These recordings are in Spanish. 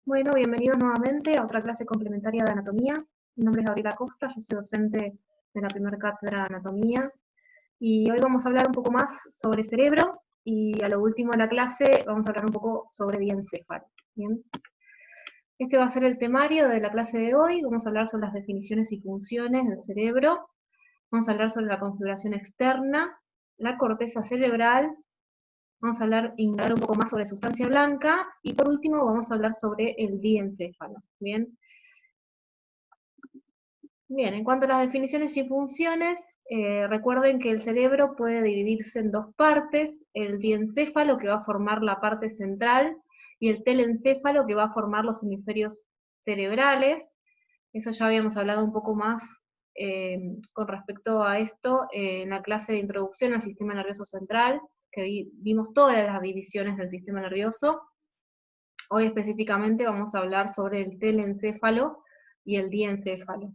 Bueno, bienvenidos nuevamente a otra clase complementaria de anatomía. Mi nombre es Gabriela Costa, yo soy docente de la primera cátedra de anatomía y hoy vamos a hablar un poco más sobre cerebro y a lo último de la clase vamos a hablar un poco sobre diencéfalo. Bien. Este va a ser el temario de la clase de hoy. Vamos a hablar sobre las definiciones y funciones del cerebro. Vamos a hablar sobre la configuración externa, la corteza cerebral. Vamos a indagar un poco más sobre sustancia blanca y por último vamos a hablar sobre el diencéfalo. Bien. Bien, en cuanto a las definiciones y funciones, recuerden que el cerebro puede dividirse en dos partes: el diencéfalo, que va a formar la parte central, y el telencéfalo, que va a formar los hemisferios cerebrales. Eso ya habíamos hablado un poco más con respecto a esto en la clase de introducción al sistema nervioso central, que vimos todas las divisiones del sistema nervioso. Hoy específicamente vamos a hablar sobre el telencéfalo y el diencéfalo.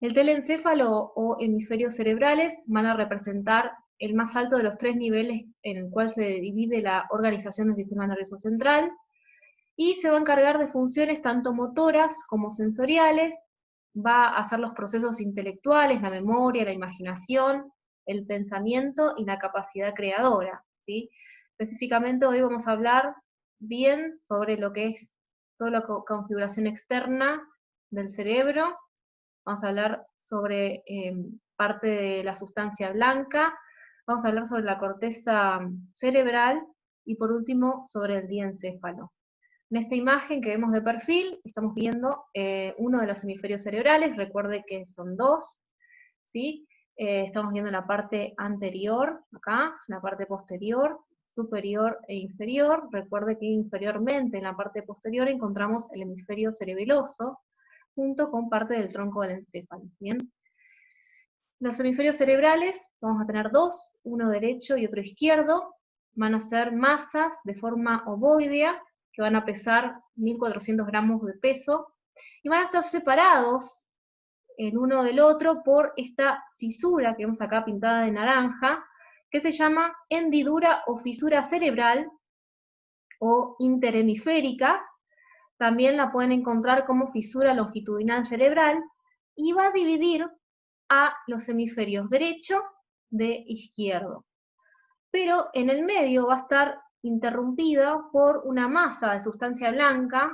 El telencéfalo o hemisferios cerebrales van a representar el más alto de los tres niveles en el cual se divide la organización del sistema nervioso central y se va a encargar de funciones tanto motoras como sensoriales. Va a hacer los procesos intelectuales, la memoria, la imaginación, el pensamiento y la capacidad creadora, ¿sí? Específicamente hoy vamos a hablar bien sobre lo que es toda la configuración externa del cerebro. Vamos a hablar sobre parte de la sustancia blanca, vamos a hablar sobre la corteza cerebral y por último sobre el diencéfalo. En esta imagen que vemos de perfil estamos viendo uno de los hemisferios cerebrales. Recuerde que son dos, ¿sí? Estamos viendo la parte anterior, acá, la parte posterior, superior e inferior. Recuerde que inferiormente en la parte posterior encontramos el hemisferio cerebeloso, junto con parte del tronco del encéfalo. ¿Bien? Los hemisferios cerebrales vamos a tener dos, uno derecho y otro izquierdo. Van a ser masas de forma ovoidea que van a pesar 1400 gramos de peso y van a estar separados el uno del otro por esta cisura que vemos acá pintada de naranja, que se llama hendidura o fisura cerebral o interhemisférica. También la pueden encontrar como fisura longitudinal cerebral y va a dividir a los hemisferios derecho de izquierdo. Pero en el medio va a estar interrumpida por una masa de sustancia blanca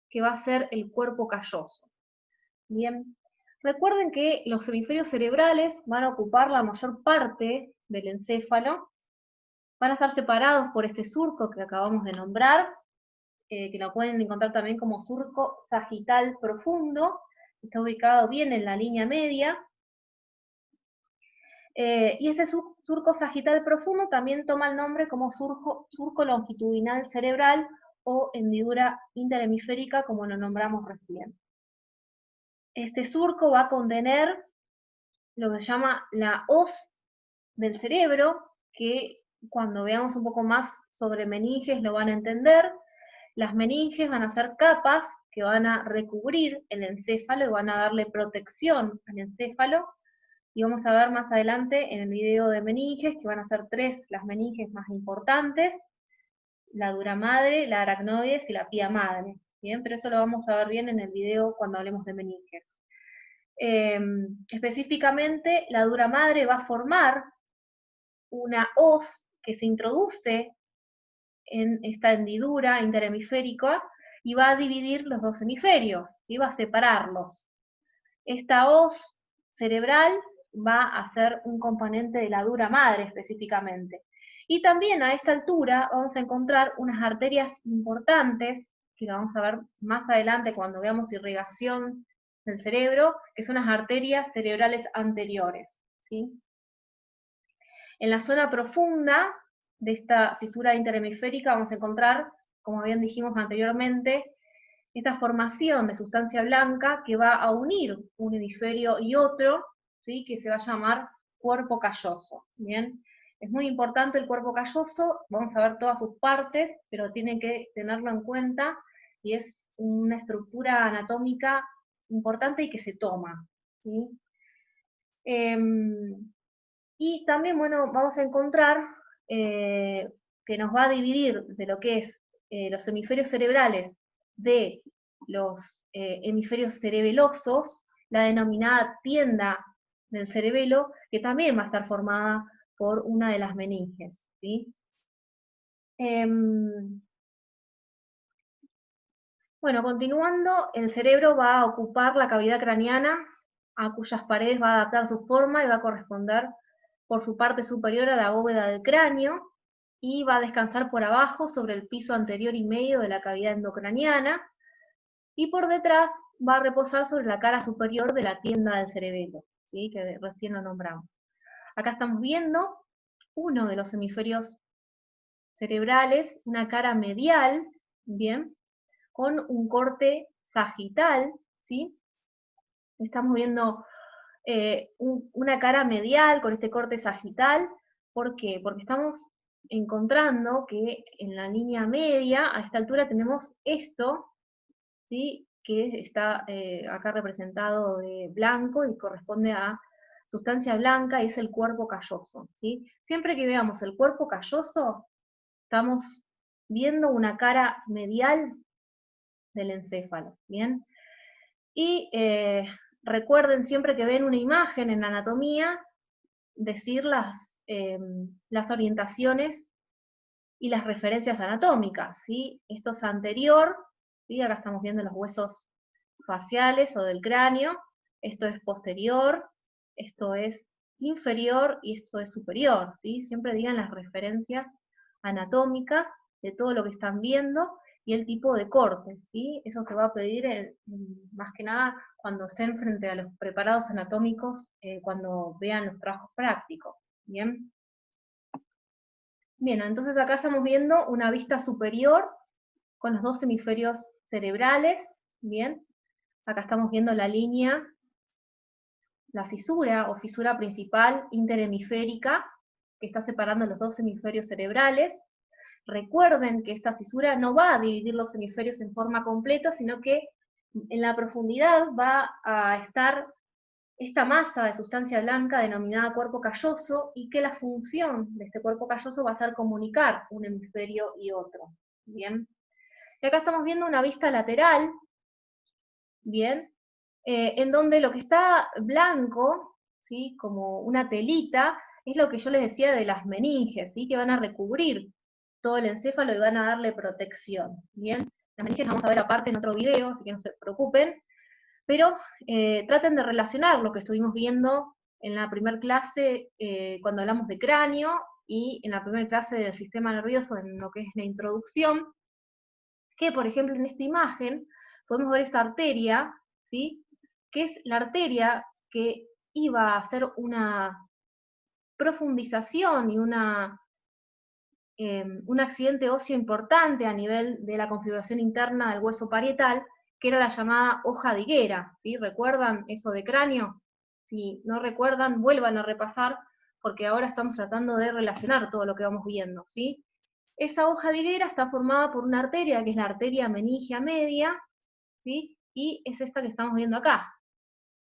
que va a ser el cuerpo calloso. Bien, recuerden que los hemisferios cerebrales van a ocupar la mayor parte del encéfalo, van a estar separados por este surco que acabamos de nombrar, que lo pueden encontrar también como surco sagital profundo, está ubicado bien en la línea media, y ese surco sagital profundo también toma el nombre como surco longitudinal cerebral o hendidura interhemisférica, como lo nombramos recién. Este surco va a contener lo que se llama la hoz del cerebro, que cuando veamos un poco más sobre meninges lo van a entender. Las meninges van a ser capas que van a recubrir el encéfalo y van a darle protección al encéfalo. Y vamos a ver más adelante en el video de meninges, que van a ser tres las meninges más importantes: la dura madre, la aracnoides y la pía madre. Bien, pero eso lo vamos a ver bien en el video cuando hablemos de meninges. Específicamente, la dura madre va a formar una hoz que se introduce en esta hendidura interhemisférica y va a dividir los dos hemisferios, ¿sí? Va a separarlos. Esta hoz cerebral va a ser un componente de la dura madre específicamente. Y también a esta altura vamos a encontrar unas arterias importantes, que lo vamos a ver más adelante cuando veamos irrigación del cerebro, que son las arterias cerebrales anteriores, ¿sí? En la zona profunda de esta fisura interhemisférica vamos a encontrar, como bien dijimos anteriormente, esta formación de sustancia blanca que va a unir un hemisferio y otro, ¿sí? Que se va a llamar cuerpo calloso. ¿Bien? Es muy importante el cuerpo calloso, vamos a ver todas sus partes, pero tienen que tenerlo en cuenta, y es una estructura anatómica importante y que se toma, ¿sí? Y también, bueno, vamos a encontrar que nos va a dividir de lo que es los hemisferios cerebrales de los hemisferios cerebelosos, la denominada tienda del cerebelo, que también va a estar formada por una de las meninges, ¿sí? Bueno, continuando, el cerebro va a ocupar la cavidad craneana, a cuyas paredes va a adaptar su forma y va a corresponder por su parte superior a la bóveda del cráneo, y va a descansar por abajo sobre el piso anterior y medio de la cavidad endocraniana, y por detrás va a reposar sobre la cara superior de la tienda del cerebelo, ¿sí? Que recién lo nombramos. Acá estamos viendo uno de los hemisferios cerebrales, una cara medial, ¿bien? Con un corte sagital, ¿sí? Estamos viendo una cara medial con este corte sagital. ¿Por qué? Porque estamos encontrando que en la línea media, a esta altura, tenemos esto, ¿sí? Que está acá representado de blanco y corresponde a sustancia blanca, y es el cuerpo calloso, ¿sí? Siempre que veamos el cuerpo calloso, estamos viendo una cara medial del encéfalo, ¿bien? Y recuerden, siempre que ven una imagen en anatomía, decir las orientaciones y las referencias anatómicas, ¿sí? Esto es anterior, ¿sí? Acá estamos viendo los huesos faciales o del cráneo, esto es posterior, esto es inferior y esto es superior, ¿sí? Siempre digan las referencias anatómicas de todo lo que están viendo y el tipo de corte, ¿sí? Eso se va a pedir más que nada cuando estén frente a los preparados anatómicos, cuando vean los trabajos prácticos, ¿bien? Bien, entonces acá estamos viendo una vista superior con los dos hemisferios cerebrales, ¿bien? Acá estamos viendo la línea, la cisura o fisura principal interhemisférica, que está separando los dos hemisferios cerebrales. Recuerden que esta cisura no va a dividir los hemisferios en forma completa, sino que en la profundidad va a estar esta masa de sustancia blanca denominada cuerpo calloso, y que la función de este cuerpo calloso va a ser comunicar un hemisferio y otro, ¿bien? Y acá estamos viendo una vista lateral, ¿bien? En donde lo que está blanco, ¿sí? Como una telita, es lo que yo les decía de las meninges, ¿sí? Que van a recubrir todo el encéfalo y van a darle protección, ¿bien? Las meninges las vamos a ver aparte en otro video, así que no se preocupen, pero traten de relacionar lo que estuvimos viendo en la primera clase, cuando hablamos de cráneo, y en la primera clase del sistema nervioso, en lo que es la introducción, que por ejemplo en esta imagen podemos ver esta arteria, ¿sí? Que es la arteria que iba a hacer una profundización y un accidente óseo importante a nivel de la configuración interna del hueso parietal, que era la llamada hoja de higuera, ¿sí? ¿Recuerdan eso de cráneo? Si no recuerdan, vuelvan a repasar, porque ahora estamos tratando de relacionar todo lo que vamos viendo, ¿sí? Esa hoja de higuera está formada por una arteria, que es la arteria meningia media, ¿sí? Y es esta que estamos viendo acá,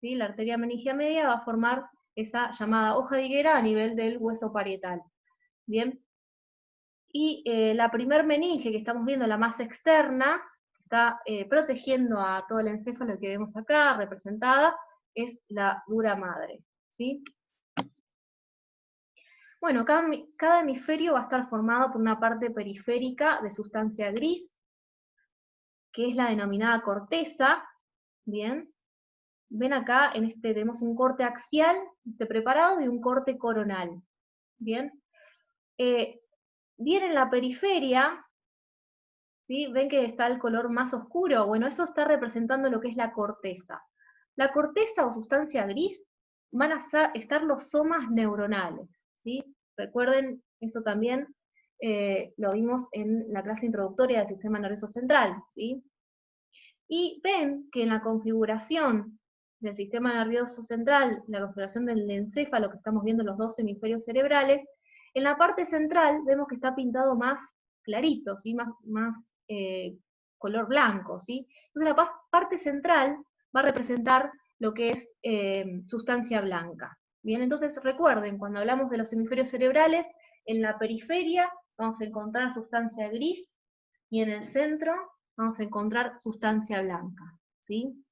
¿sí? La arteria meningia media va a formar esa llamada hoja de higuera a nivel del hueso parietal, ¿bien? Y la primer meninge que estamos viendo, la más externa, que está protegiendo a todo el encéfalo que vemos acá, representada, es la dura madre, ¿sí? Bueno, cada hemisferio va a estar formado por una parte periférica de sustancia gris, que es la denominada corteza, ¿bien? Ven acá, tenemos un corte axial preparado y un corte coronal, ¿bien? Bien en la periferia, ¿sí? ¿Ven que está el color más oscuro? Bueno, eso está representando lo que es la corteza. La corteza o sustancia gris van a estar los somas neuronales, ¿sí? Recuerden, eso también lo vimos en la clase introductoria del sistema nervioso central, ¿sí? Y ven que en la configuración del sistema nervioso central, la configuración del encéfalo que estamos viendo en los dos hemisferios cerebrales, en la parte central vemos que está pintado más clarito, ¿sí? más color blanco, ¿sí? Entonces la parte central va a representar lo que es sustancia blanca. Bien, entonces recuerden, cuando hablamos de los hemisferios cerebrales, en la periferia vamos a encontrar sustancia gris, y en el centro vamos a encontrar sustancia blanca, ¿sí?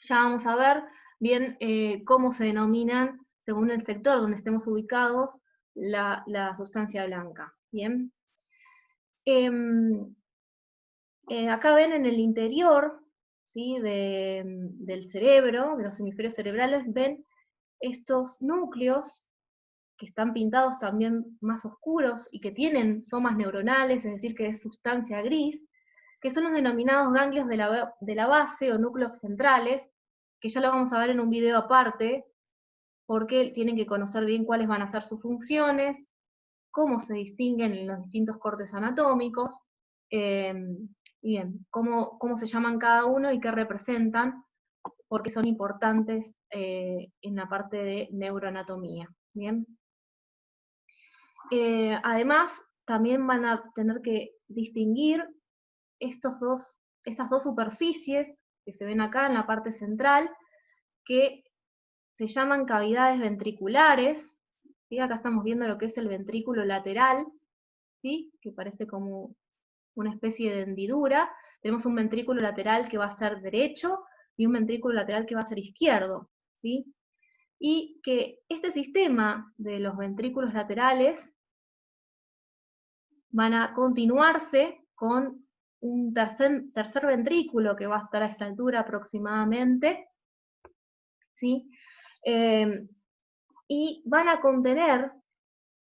Ya vamos a ver bien cómo se denominan, según el sector donde estemos ubicados, la sustancia blanca, ¿bien? Acá ven en el interior, ¿sí? Del cerebro, de los hemisferios cerebrales, ven estos núcleos que están pintados también más oscuros y que tienen somas neuronales, es decir, que es sustancia gris, que son los denominados ganglios de la base o núcleos centrales, que ya lo vamos a ver en un video aparte, porque tienen que conocer bien cuáles van a ser sus funciones, cómo se distinguen en los distintos cortes anatómicos, y bien, cómo se llaman cada uno y qué representan, porque son importantes en la parte de neuroanatomía. Bien. Además, también van a tener que distinguir estas dos superficies que se ven acá en la parte central, que se llaman cavidades ventriculares. ¿Sí? Acá estamos viendo lo que es el ventrículo lateral, ¿sí? Que parece como una especie de hendidura. Tenemos un ventrículo lateral que va a ser derecho y un ventrículo lateral que va a ser izquierdo, ¿sí? Y que este sistema de los ventrículos laterales van a continuarse con un tercer ventrículo que va a estar a esta altura aproximadamente, ¿sí? Y van a contener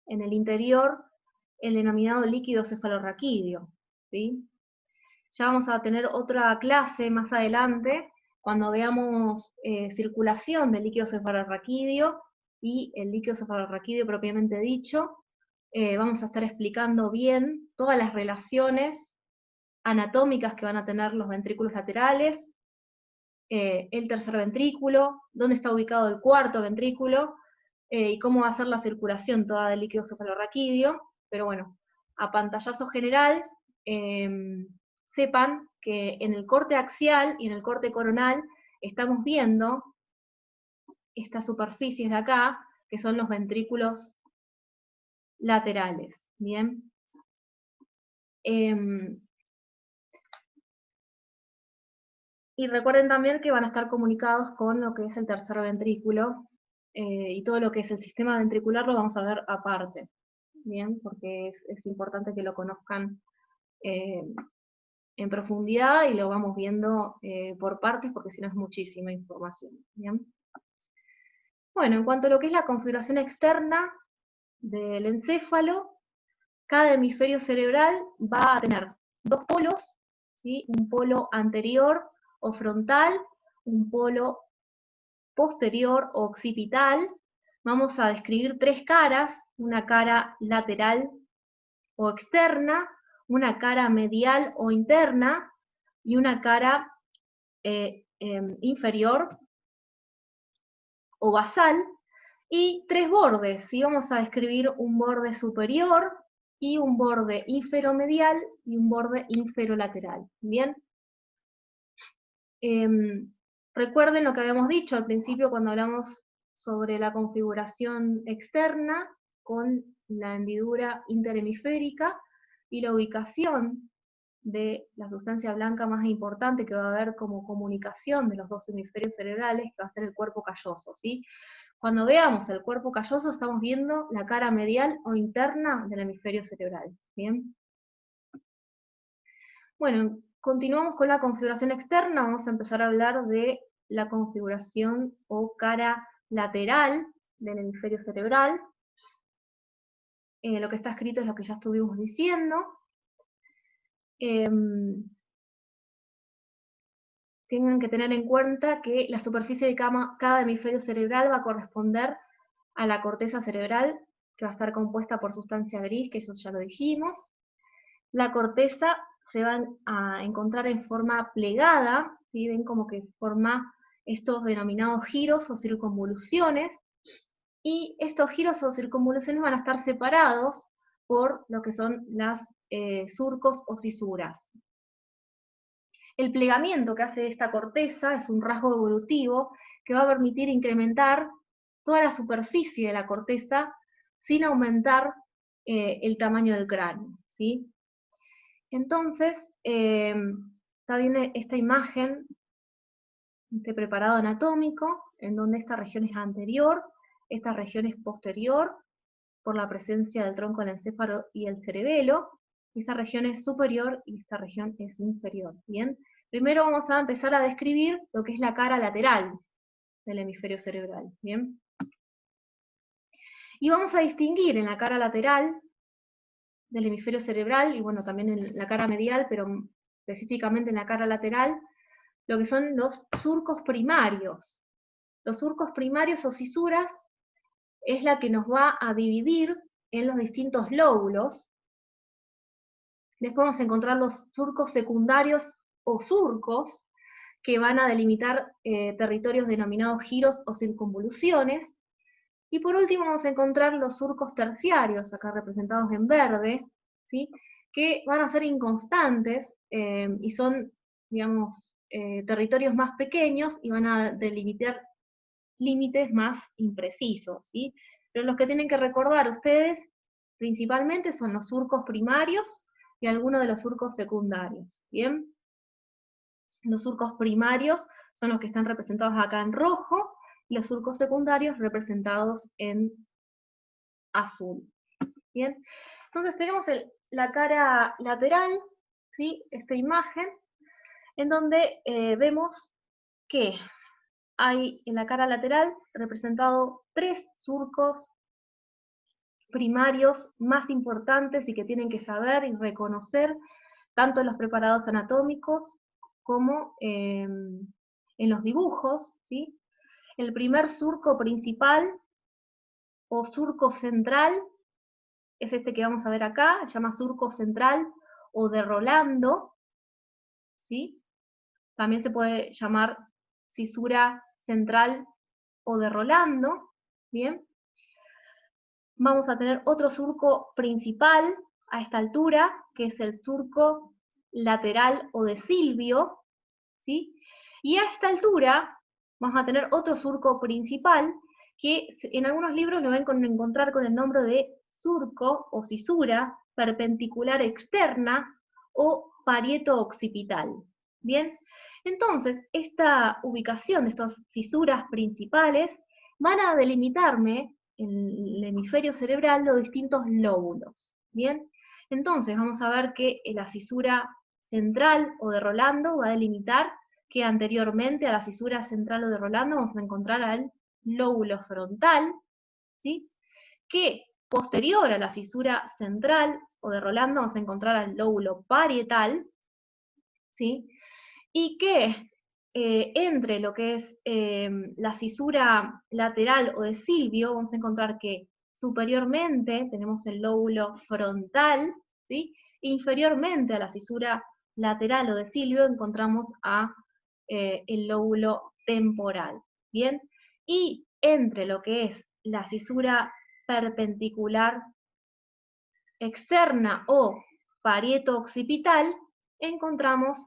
en el interior el denominado líquido cefalorraquídeo, ¿sí? Ya vamos a tener otra clase más adelante, cuando veamos circulación del líquido cefalorraquídeo y el líquido cefalorraquídeo propiamente dicho. Vamos a estar explicando bien todas las relaciones anatómicas que van a tener los ventrículos laterales, el tercer ventrículo, dónde está ubicado el cuarto ventrículo, y cómo va a ser la circulación toda del líquido cefalorraquídeo. Pero bueno, a pantallazo general, sepan que en el corte axial y en el corte coronal estamos viendo estas superficies de acá, que son los ventrículos laterales, ¿bien? Y recuerden también que van a estar comunicados con lo que es el tercer ventrículo, y todo lo que es el sistema ventricular lo vamos a ver aparte, ¿bien? Porque es importante que lo conozcan en profundidad y lo vamos viendo por partes, porque si no es muchísima información, ¿bien? Bueno, en cuanto a lo que es la configuración externa del encéfalo, cada hemisferio cerebral va a tener dos polos, ¿sí? Un polo anterior o frontal, un polo posterior o occipital. Vamos a describir tres caras: una cara lateral o externa, una cara medial o interna, y una cara inferior o basal, y tres bordes, ¿sí? Vamos a describir un borde superior, y un borde inferomedial y un borde inferolateral. ¿Bien? Recuerden lo que habíamos dicho al principio cuando hablamos sobre la configuración externa con la hendidura interhemisférica y la ubicación de la sustancia blanca más importante que va a haber como comunicación de los dos hemisferios cerebrales, que va a ser el cuerpo calloso, ¿sí? Cuando veamos el cuerpo calloso estamos viendo la cara medial o interna del hemisferio cerebral, ¿bien? Bueno, continuamos con la configuración externa. Vamos a empezar a hablar de la configuración o cara lateral del hemisferio cerebral. Lo que está escrito es lo que ya estuvimos diciendo. Tienen que tener en cuenta que la superficie de cada hemisferio cerebral va a corresponder a la corteza cerebral, que va a estar compuesta por sustancia gris, que eso ya lo dijimos. La corteza se va a encontrar en forma plegada, ¿sí? Ven como que forma estos denominados giros o circunvoluciones, y estos giros o circunvoluciones van a estar separados por lo que son las surcos o cisuras. El plegamiento que hace esta corteza es un rasgo evolutivo que va a permitir incrementar toda la superficie de la corteza sin aumentar el tamaño del cráneo, ¿sí? Entonces, está bien esta imagen, este preparado anatómico, en donde esta región es anterior, esta región es posterior, por la presencia del tronco del encéfalo y el cerebelo. Esta región es superior y esta región es inferior. Bien, primero vamos a empezar a describir lo que es la cara lateral del hemisferio cerebral. Bien, y vamos a distinguir en la cara lateral del hemisferio cerebral, y bueno, también en la cara medial, pero específicamente en la cara lateral, lo que son los surcos primarios. Los surcos primarios o cisuras es la que nos va a dividir en los distintos lóbulos. Después vamos a encontrar los surcos secundarios o surcos, que van a delimitar territorios denominados giros o circunvoluciones. Y por último vamos a encontrar los surcos terciarios, acá representados en verde, ¿sí? Que van a ser inconstantes y son, digamos, territorios más pequeños y van a delimitar límites más imprecisos, ¿sí? Pero los que tienen que recordar ustedes principalmente son los surcos primarios y algunos de los surcos secundarios, ¿bien? Los surcos primarios son los que están representados acá en rojo, y los surcos secundarios representados en azul, ¿bien? Entonces tenemos la cara lateral, ¿sí? Esta imagen, en donde vemos que hay en la cara lateral representado 3 surcos primarios más importantes y que tienen que saber y reconocer tanto en los preparados anatómicos como en los dibujos, ¿sí? El primer surco principal o surco central es este que vamos a ver acá, se llama surco central o de Rolando, ¿sí? También se puede llamar cisura central o de Rolando, ¿bien? Vamos a tener otro surco principal a esta altura, que es el surco lateral o de Silvio, ¿sí? Y a esta altura vamos a tener otro surco principal, que en algunos libros lo ven encontrar con el nombre de surco o cisura perpendicular externa o parieto occipital. Bien, entonces esta ubicación de estas cisuras principales van a delimitarme en el hemisferio cerebral los distintos lóbulos. Bien, entonces vamos a ver que la cisura central o de Rolando va a delimitar que anteriormente a la cisura central o de Rolando vamos a encontrar al lóbulo frontal, ¿sí? Que posterior a la cisura central o de Rolando vamos a encontrar al lóbulo parietal, ¿sí? Y que entre lo que es la cisura lateral o de Silvio, vamos a encontrar que superiormente tenemos el lóbulo frontal, ¿sí? Inferiormente a la cisura lateral o de Silvio encontramos el lóbulo temporal, ¿bien? Y entre lo que es la cisura perpendicular externa o parieto occipital, encontramos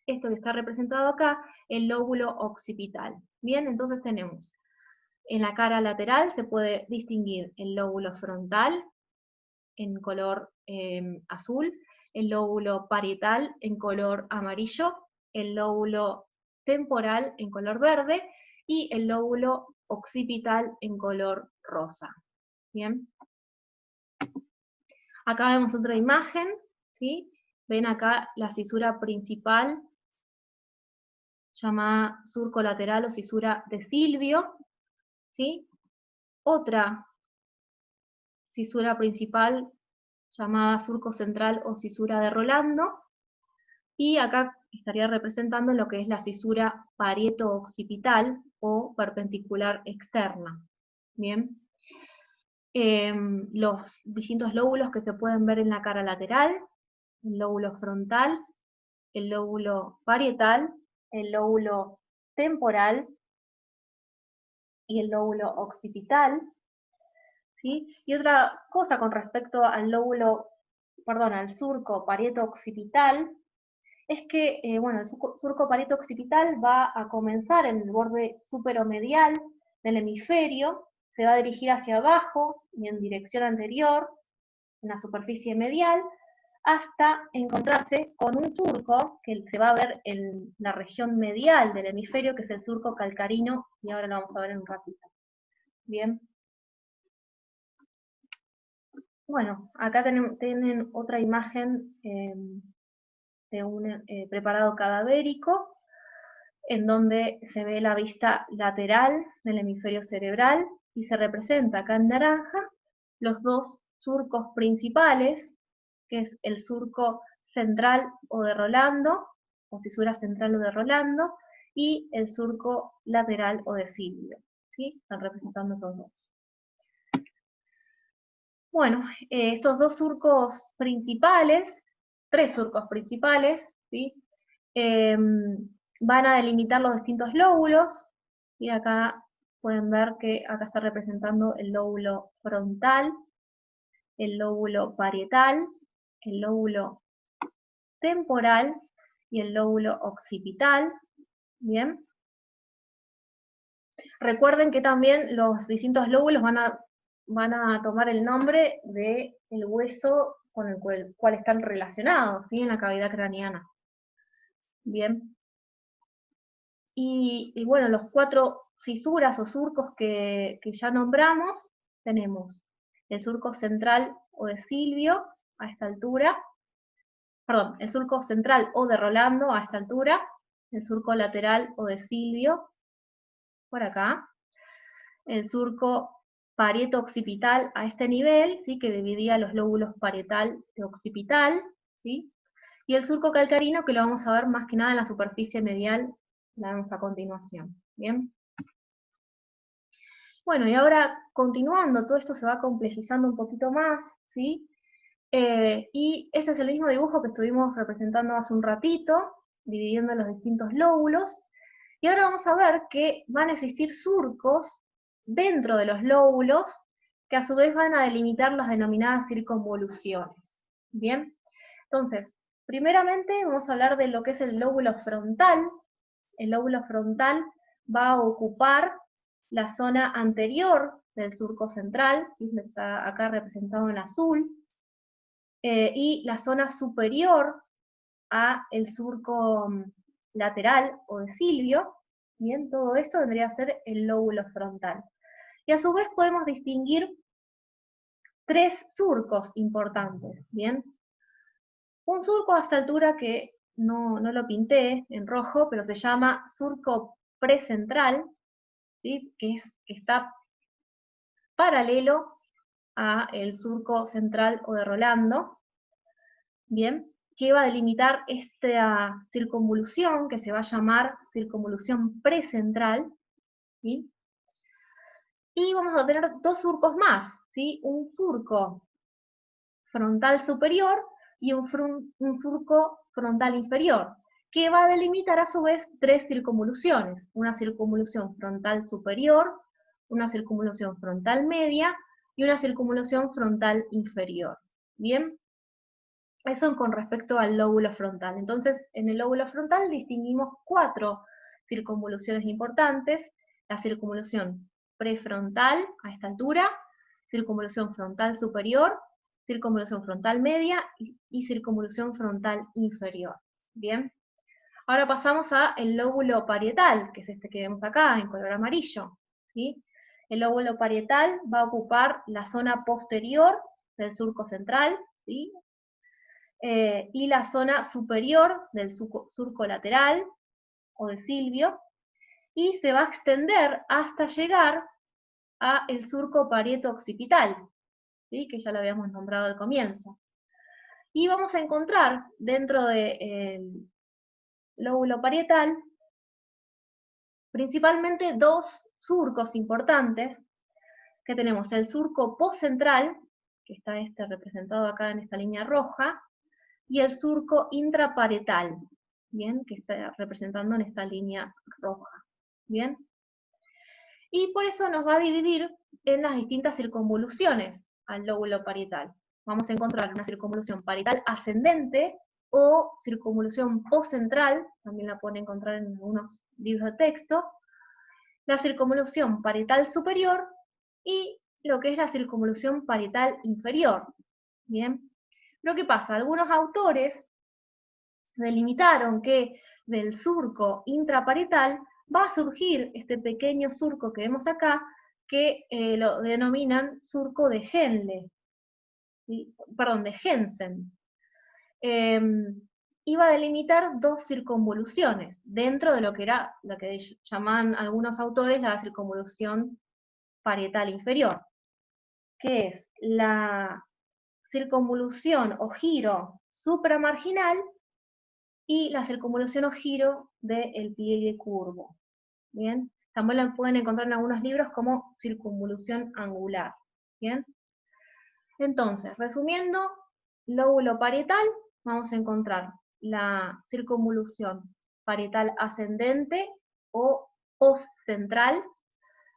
esto que está representado acá, el lóbulo occipital. Bien, entonces tenemos en la cara lateral se puede distinguir el lóbulo frontal en color azul, el lóbulo parietal en color amarillo, el lóbulo temporal en color verde y el lóbulo occipital en color rosa. Bien. Acá vemos otra imagen, ¿sí? Ven acá la cisura principal, llamada surco lateral o cisura de Silvio, ¿sí? Otra cisura principal, llamada surco central o cisura de Rolando, y acá estaría representando lo que es la cisura parieto-occipital o perpendicular externa. Bien. Los distintos lóbulos que se pueden ver en la cara lateral, el lóbulo frontal, el lóbulo parietal, el lóbulo temporal y el lóbulo occipital, ¿sí? Y otra cosa con respecto al al surco parieto-occipital, es que, bueno, el surco parieto-occipital va a comenzar en el borde superomedial del hemisferio, se va a dirigir hacia abajo y en dirección anterior, en la superficie medial, hasta encontrarse con un surco que se va a ver en la región medial del hemisferio, que es el surco calcarino, y ahora lo vamos a ver en un ratito. Bien. Bueno, acá tienen otra imagen de un preparado cadavérico, en donde se ve la vista lateral del hemisferio cerebral, y se representa acá en naranja los dos surcos principales, que es el surco central o de Rolando, o cisura central o de Rolando, y el surco lateral o de Silvio. ¿Sí? Están representando estos dos. Bueno, estos dos surcos principales, tres surcos principales, ¿sí? Van a delimitar los distintos lóbulos, y acá pueden ver que acá está representando el lóbulo frontal, el lóbulo parietal, el lóbulo temporal y el lóbulo occipital. Bien. Recuerden que también los distintos lóbulos van a tomar el nombre del hueso con el cual están relacionados, ¿sí? En la cavidad craneana. Bien. Y bueno, los cuatro cisuras o surcos que ya nombramos, tenemos el surco central o de Silvio a esta altura, perdón, el surco central o de Rolando a esta altura, el surco lateral o de Silvio por acá, el surco parieto-occipital a este nivel, ¿sí? Que dividía los lóbulos parietal de occipital, ¿sí? Y el surco calcarino, que lo vamos a ver más que nada en la superficie medial, la vemos a continuación. ¿Bien? Bueno, y ahora continuando, todo esto se va complejizando un poquito más, ¿sí? Y este es el mismo dibujo que estuvimos representando hace un ratito, dividiendo los distintos lóbulos, y ahora vamos a ver que van a existir surcos dentro de los lóbulos, que a su vez van a delimitar las denominadas circunvoluciones. ¿Bien? Entonces, primeramente vamos a hablar de lo que es el lóbulo frontal. El lóbulo frontal va a ocupar la zona anterior del surco central, ¿sí? Está acá representado en azul, y la zona superior a el surco lateral o de Silvio. Bien, todo esto vendría a ser el lóbulo frontal. Y a su vez podemos distinguir tres surcos importantes. Bien, un surco a esta altura que no lo pinté en rojo, pero se llama surco precentral, ¿sí? que está paralelo a el surco central o de Rolando. Bien, que va a delimitar esta circunvolución, que se va a llamar circunvolución precentral, ¿sí? Y vamos a tener dos surcos más, ¿sí? Un surco frontal superior y un surco frontal inferior, que va a delimitar a su vez tres circunvoluciones, una circunvolución frontal superior, una circunvolución frontal media y una circunvolución frontal inferior. Bien, eso con respecto al lóbulo frontal. Entonces, en el lóbulo frontal distinguimos cuatro circunvoluciones importantes: la circunvolución prefrontal a esta altura, circunvolución frontal superior, circunvolución frontal media y circunvolución frontal inferior. Bien. Ahora pasamos al lóbulo parietal, que es este que vemos acá en color amarillo. ¿Sí? El lóbulo parietal va a ocupar la zona posterior del surco central, ¿sí? Y la zona superior del surco lateral o de Silvio, y se va a extender hasta llegar a el surco parieto-occipital, ¿sí? Que ya lo habíamos nombrado al comienzo. Y vamos a encontrar dentro del lóbulo parietal principalmente dos surcos importantes, que tenemos el surco postcentral, que está representado acá en esta línea roja, y el surco intraparietal, ¿bien? Que está representando en esta línea roja, ¿bien? Y por eso nos va a dividir en las distintas circunvoluciones al lóbulo parietal. Vamos a encontrar una circunvolución parietal ascendente o circunvolución postcentral, también la pueden encontrar en algunos libros de texto, la circunvolución parietal superior y lo que es la circunvolución parietal inferior. Bien, Lo que pasa, algunos autores delimitaron que del surco intraparietal va a surgir este pequeño surco que vemos acá, que lo denominan surco de Henle, ¿sí? Perdón, de Jensen. Iba a delimitar dos circunvoluciones dentro de lo que era, lo que llaman algunos autores la circunvolución parietal inferior, que es la circunvolución o giro supramarginal y la circunvolución o giro del pliegue curvo. ¿Bien? También la pueden encontrar en algunos libros como circunvolución angular. ¿Bien? Entonces, resumiendo, lóbulo parietal, vamos a encontrar la circunvolución parietal ascendente o postcentral,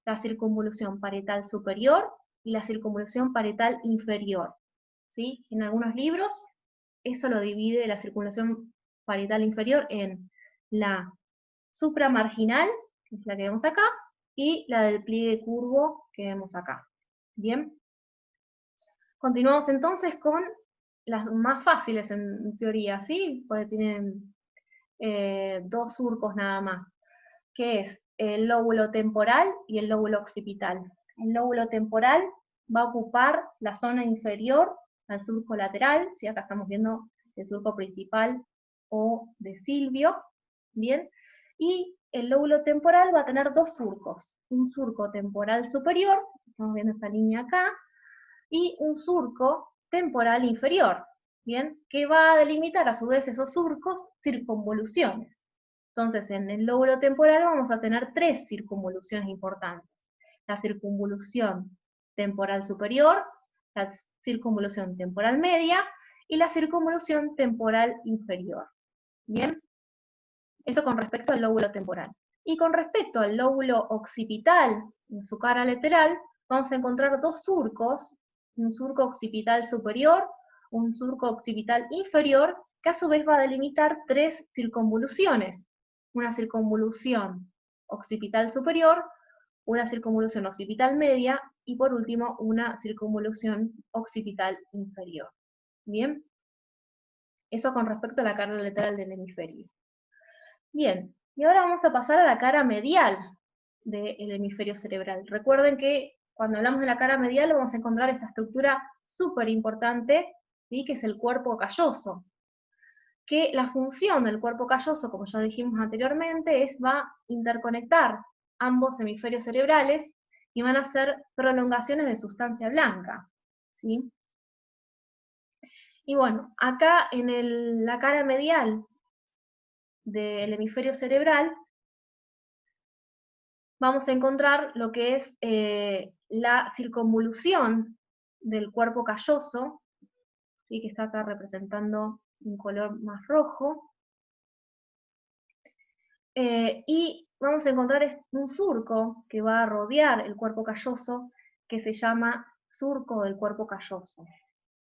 la circunvolución parietal superior y la circunvolución parietal inferior. ¿Sí? En algunos libros eso lo divide la circunvolución parietal inferior en la supramarginal, que es la que vemos acá, y la del pliegue curvo que vemos acá. Bien. Continuamos entonces con las más fáciles en teoría, ¿sí? Porque tienen dos surcos nada más, que es el lóbulo temporal y el lóbulo occipital. El lóbulo temporal va a ocupar la zona inferior al surco lateral, ¿sí? Acá estamos viendo el surco principal o de Silvio, ¿bien? Y el lóbulo temporal va a tener dos surcos, un surco temporal superior, estamos viendo esta línea acá, y un surco temporal inferior, ¿bien? Que va a delimitar a su vez esos surcos circunvoluciones. Entonces, en el lóbulo temporal vamos a tener tres circunvoluciones importantes. La circunvolución temporal superior, la circunvolución temporal media y la circunvolución temporal inferior. ¿Bien? Eso con respecto al lóbulo temporal. Y con respecto al lóbulo occipital, en su cara lateral, vamos a encontrar dos surcos, un surco occipital superior, un surco occipital inferior, que a su vez va a delimitar tres circunvoluciones. Una circunvolución occipital superior, una circunvolución occipital media y por último una circunvolución occipital inferior. ¿Bien? Eso con respecto a la cara lateral del hemisferio. Bien, y ahora vamos a pasar a la cara medial del hemisferio cerebral. Recuerden que cuando hablamos de la cara medial vamos a encontrar esta estructura súper importante, ¿sí? Que es el cuerpo calloso. Que la función del cuerpo calloso, como ya dijimos anteriormente, va a interconectar ambos hemisferios cerebrales y van a ser prolongaciones de sustancia blanca. ¿Sí? Y bueno, acá en la cara medial del hemisferio cerebral vamos a encontrar lo que es la circunvolución del cuerpo calloso, ¿sí? Que está acá representando un color más rojo, y vamos a encontrar un surco que va a rodear el cuerpo calloso, que se llama surco del cuerpo calloso.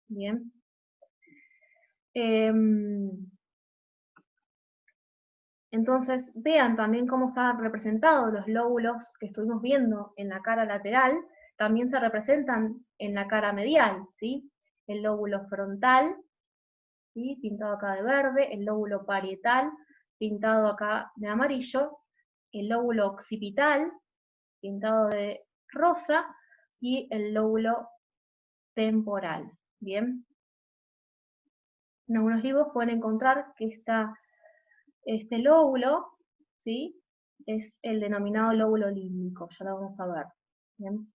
Bien. Entonces, vean también cómo están representados los lóbulos que estuvimos viendo en la cara lateral, también se representan en la cara medial, ¿sí? El lóbulo frontal, ¿sí? Pintado acá de verde, el lóbulo parietal, pintado acá de amarillo, el lóbulo occipital, pintado de rosa, y el lóbulo temporal, ¿bien? En algunos libros pueden encontrar que este lóbulo, ¿sí? Es el denominado lóbulo límbico, ya lo vamos a ver. ¿Bien?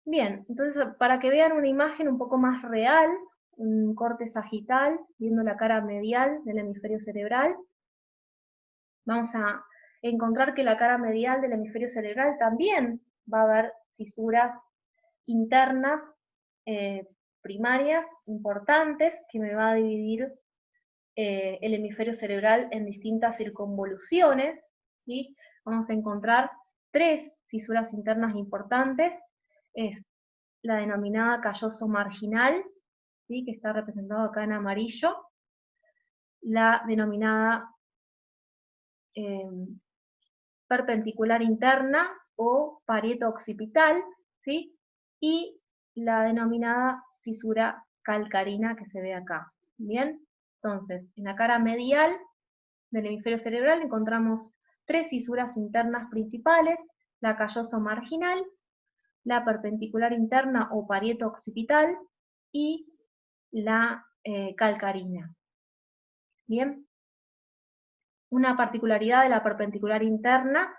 Bien, entonces para que vean una imagen un poco más real, un corte sagital, viendo la cara medial del hemisferio cerebral, vamos a encontrar que la cara medial del hemisferio cerebral también va a haber fisuras internas primarias importantes que me va a dividir el hemisferio cerebral en distintas circunvoluciones, ¿sí? Vamos a encontrar tres fisuras internas importantes, es la denominada calloso marginal, ¿sí? Que está representado acá en amarillo, la denominada perpendicular interna o parieto occipital, ¿sí? Y la denominada fisura calcarina que se ve acá. Bien, entonces, en la cara medial del hemisferio cerebral encontramos 3 fisuras internas principales: la calloso marginal, la perpendicular interna o parieto occipital y la calcarina. Bien, una particularidad de la perpendicular interna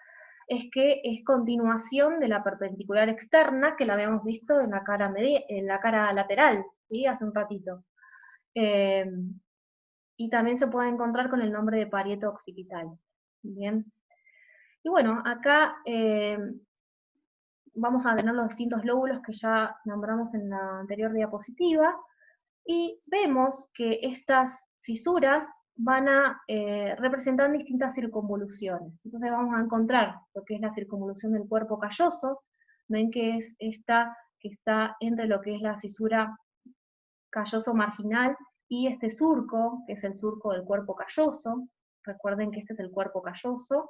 es que es continuación de la perpendicular externa, que la habíamos visto en la cara lateral, ¿sí? Hace un ratito. Y también se puede encontrar con el nombre de parieto occipital. Bien. Y bueno, acá vamos a tener los distintos lóbulos que ya nombramos en la anterior diapositiva, y vemos que estas fisuras van a representar distintas circunvoluciones. Entonces vamos a encontrar lo que es la circunvolución del cuerpo calloso. Ven que es esta que está entre lo que es la fisura calloso marginal y este surco, que es el surco del cuerpo calloso. Recuerden que este es el cuerpo calloso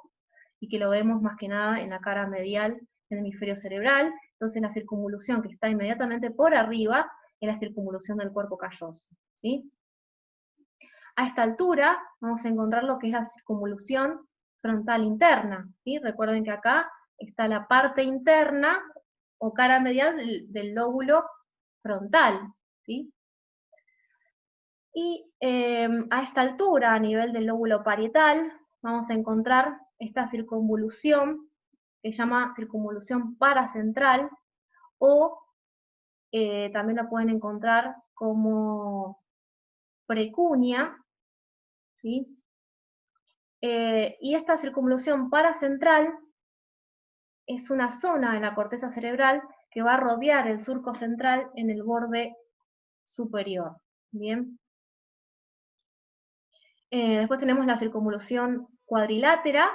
y que lo vemos más que nada en la cara medial del hemisferio cerebral. Entonces la circunvolución que está inmediatamente por arriba es la circunvolución del cuerpo calloso, ¿sí? A esta altura vamos a encontrar lo que es la circunvolución frontal interna, ¿sí? Recuerden que acá está la parte interna o cara medial del lóbulo frontal, ¿sí? Y a esta altura, a nivel del lóbulo parietal, vamos a encontrar esta circunvolución que se llama circunvolución paracentral, o también la pueden encontrar como precunia, ¿sí? Y esta circunvolución paracentral es una zona de la corteza cerebral que va a rodear el surco central en el borde superior. Bien. Después tenemos la circunvolución cuadrilátera.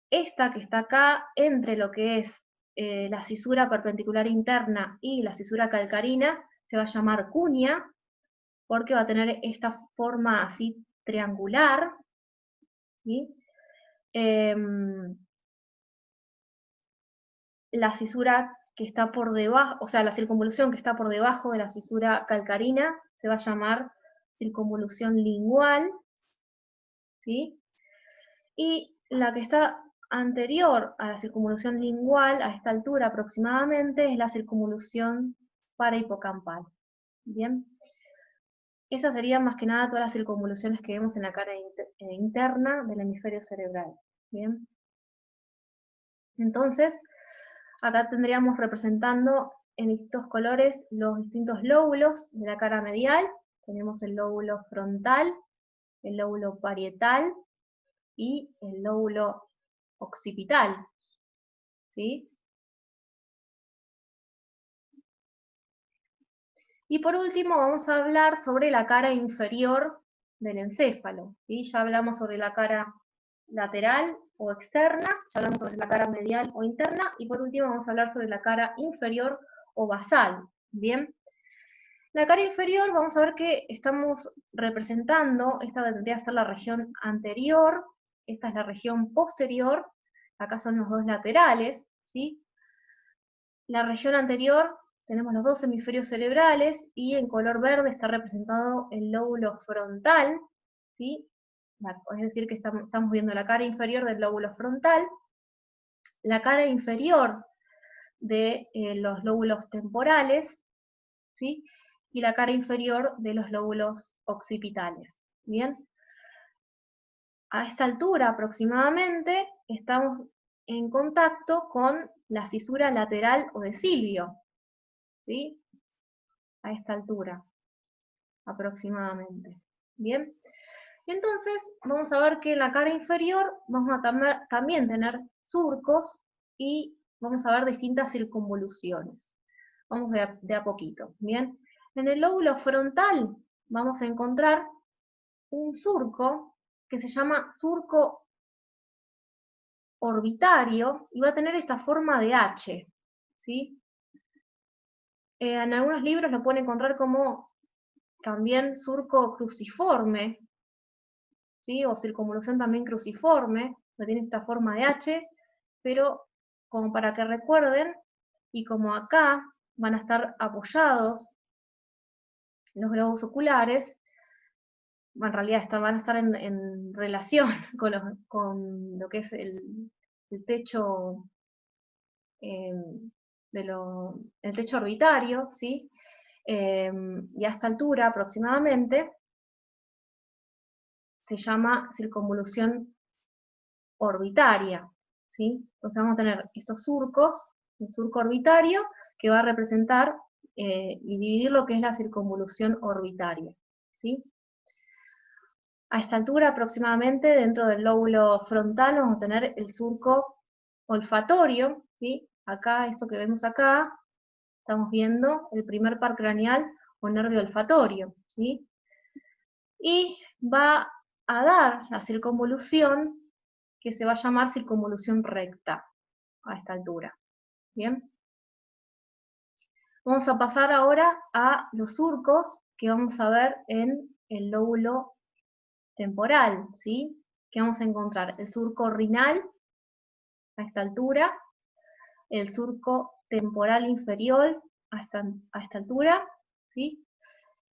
Esta que está acá, entre lo que es la cisura perpendicular interna y la cisura calcarina, se va a llamar cuña, porque va a tener esta forma así triangular, ¿sí? La cisura que está por debajo, o sea, la circunvolución que está por debajo de la cisura calcarina se va a llamar circunvolución lingual, ¿sí? Y la que está anterior a la circunvolución lingual, a esta altura aproximadamente, es la circunvolución parahipocampal. Bien. Esas serían más que nada todas las circunvoluciones que vemos en la cara interna del hemisferio cerebral. Bien. Entonces, acá tendríamos representando en distintos colores los distintos lóbulos de la cara medial. Tenemos el lóbulo frontal, el lóbulo parietal y el lóbulo occipital, ¿sí? Y por último vamos a hablar sobre la cara inferior del encéfalo, ¿sí? Ya hablamos sobre la cara lateral o externa, ya hablamos sobre la cara medial o interna, y por último vamos a hablar sobre la cara inferior o basal, ¿bien? La cara inferior, vamos a ver que estamos representando, esta vendría a ser la región anterior, esta es la región posterior, acá son los dos laterales, ¿sí? La región anterior tenemos los dos hemisferios cerebrales y en color verde está representado el lóbulo frontal, ¿sí? Es decir, que estamos viendo la cara inferior del lóbulo frontal, la cara inferior de los lóbulos temporales, ¿sí? Y la cara inferior de los lóbulos occipitales. Bien, a esta altura aproximadamente estamos en contacto con la cisura lateral o de Silvio, ¿sí? A esta altura aproximadamente. Bien, entonces vamos a ver que en la cara inferior vamos a también tener surcos y vamos a ver distintas circunvoluciones. Vamos de a poquito, ¿bien? En el lóbulo frontal vamos a encontrar un surco que se llama surco orbitario y va a tener esta forma de H, ¿sí? En algunos libros lo pueden encontrar como también surco cruciforme, ¿sí? O circunvolución también cruciforme, que tiene esta forma de H, pero como para que recuerden, y como acá van a estar apoyados los globos oculares, en realidad van a estar en relación con lo que es el techo, el techo orbitario, ¿sí? Y a esta altura aproximadamente se llama circunvolución orbitaria, ¿sí? Entonces vamos a tener estos surcos, el surco orbitario, que va a representar y dividir lo que es la circunvolución orbitaria, ¿sí? A esta altura aproximadamente, dentro del lóbulo frontal, vamos a tener el surco olfatorio, ¿sí? Acá, esto que vemos acá, estamos viendo el primer par craneal o nervio olfatorio, ¿sí? Y va a dar la circunvolución que se va a llamar circunvolución recta a esta altura. ¿Bien? Vamos a pasar ahora a los surcos que vamos a ver en el lóbulo temporal, ¿sí? Que vamos a encontrar el surco rinal a esta altura, el surco temporal inferior a esta altura, ¿sí?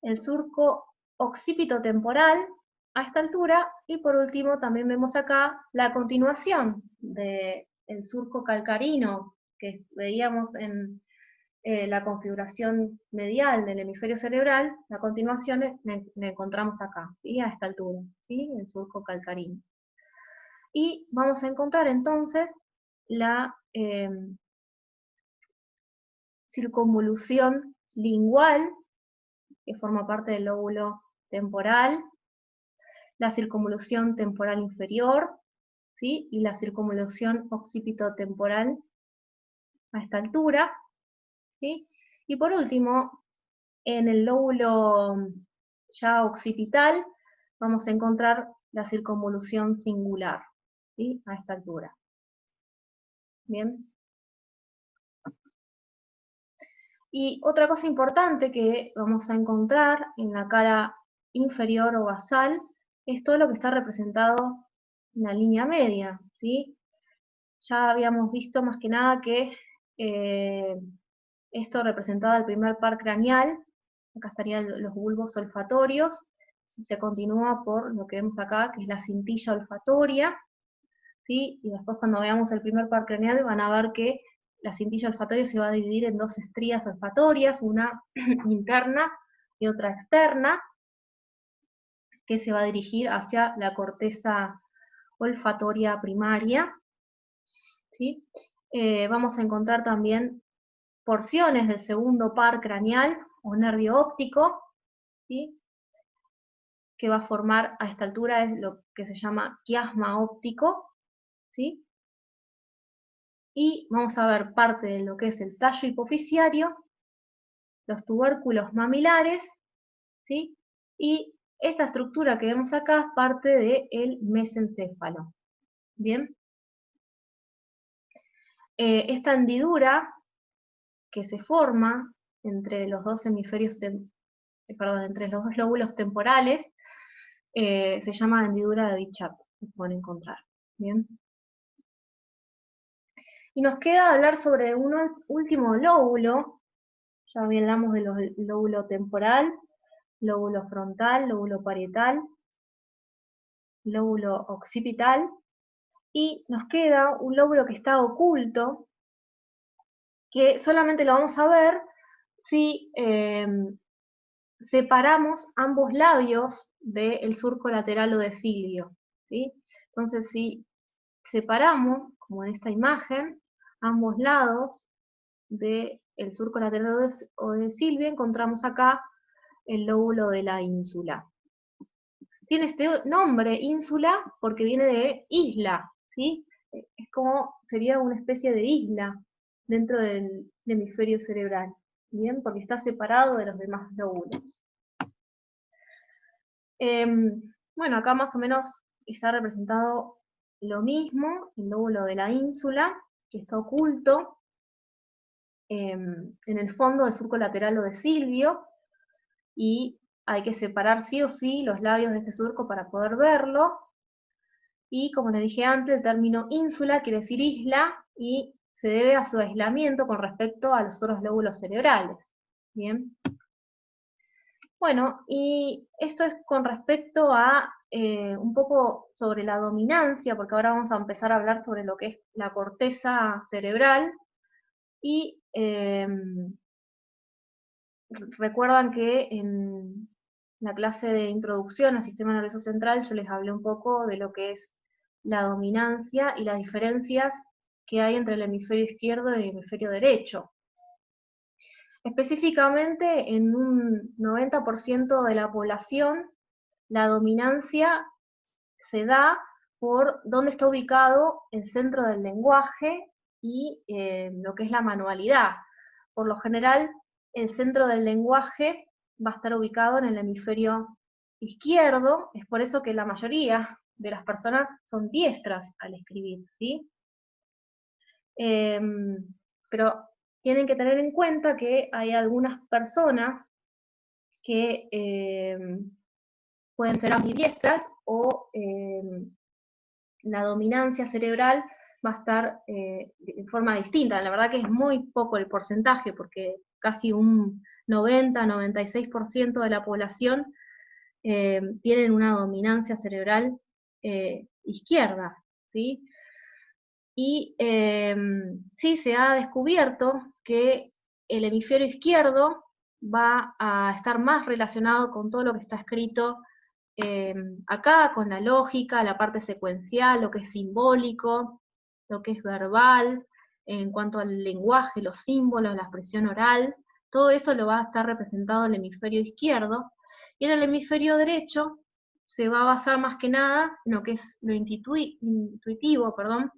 El surco occipitotemporal a esta altura, y por último también vemos acá la continuación del surco calcarino que veíamos en la configuración medial del hemisferio cerebral. La continuación la encontramos acá, ¿sí? A esta altura, ¿sí? El surco calcarino. Y vamos a encontrar entonces la circunvolución lingual, que forma parte del lóbulo temporal, la circunvolución temporal inferior, ¿sí? Y la circunvolución occipitotemporal a esta altura, ¿sí? Y por último, en el lóbulo ya occipital vamos a encontrar la circunvolución singular, ¿sí? A esta altura. Bien. Y otra cosa importante que vamos a encontrar en la cara inferior o basal es todo lo que está representado en la línea media, ¿sí? Ya habíamos visto más que nada que esto representaba el primer par craneal, acá estarían los bulbos olfatorios, se continúa por lo que vemos acá, que es la cintilla olfatoria, ¿sí? Y después cuando veamos el primer par craneal van a ver que la cintilla olfatoria se va a dividir en dos estrías olfatorias, una interna y otra externa, que se va a dirigir hacia la corteza olfatoria primaria, ¿sí? Vamos a encontrar también porciones del segundo par craneal o nervio óptico, ¿sí? Que va a formar a esta altura es lo que se llama quiasma óptico, ¿sí? Y vamos a ver parte de lo que es el tallo hipofisiario, los tubérculos mamilares, ¿sí? Y esta estructura que vemos acá es parte del mesencéfalo. Bien. Esta hendidura que se forma entre los dos hemisferios, entre los dos lóbulos temporales, se llama hendidura de Bichat, se pueden encontrar. Bien. Y nos queda hablar sobre un último lóbulo. Ya hablamos del lóbulo temporal, lóbulo frontal, lóbulo parietal, lóbulo occipital, y nos queda un lóbulo que está oculto, que solamente lo vamos a ver si separamos ambos labios del surco lateral o de Silvio, ¿sí? Entonces, si separamos, como en esta imagen, ambos lados del surco lateral o de Silvio, encontramos acá el lóbulo de la ínsula. Tiene este nombre, ínsula, porque viene de isla, ¿sí? Es como, sería una especie de isla dentro del hemisferio cerebral, ¿bien? Porque está separado de los demás lóbulos. Bueno, acá más o menos está representado lo mismo, el lóbulo de la ínsula, que está oculto en el fondo del surco lateral o de Silvio, y hay que separar sí o sí los labios de este surco para poder verlo. Y como les dije antes, el término ínsula quiere decir isla y se debe a su aislamiento con respecto a los otros lóbulos cerebrales. Bien. Bueno, y esto es con respecto a un poco sobre la dominancia, porque ahora vamos a empezar a hablar sobre lo que es la corteza cerebral, y recuerdan que en la clase de introducción al sistema nervioso central yo les hablé un poco de lo que es la dominancia y las diferencias que hay entre el hemisferio izquierdo y el hemisferio derecho. Específicamente, en un 90% de la población, la dominancia se da por dónde está ubicado el centro del lenguaje y lo que es la manualidad. Por lo general, el centro del lenguaje va a estar ubicado en el hemisferio izquierdo, es por eso que la mayoría de las personas son diestras al escribir, ¿sí? Pero tienen que tener en cuenta que hay algunas personas que pueden ser ambidiestras o la dominancia cerebral va a estar de forma distinta. La verdad que es muy poco el porcentaje, porque casi un 90-96% de la población tienen una dominancia cerebral izquierda, ¿sí? Y sí se ha descubierto que el hemisferio izquierdo va a estar más relacionado con todo lo que está escrito acá, con la lógica, la parte secuencial, lo que es simbólico, lo que es verbal, en cuanto al lenguaje, los símbolos, la expresión oral, todo eso lo va a estar representado en el hemisferio izquierdo, y en el hemisferio derecho se va a basar más que nada en lo que es lo intuitivo, perdón,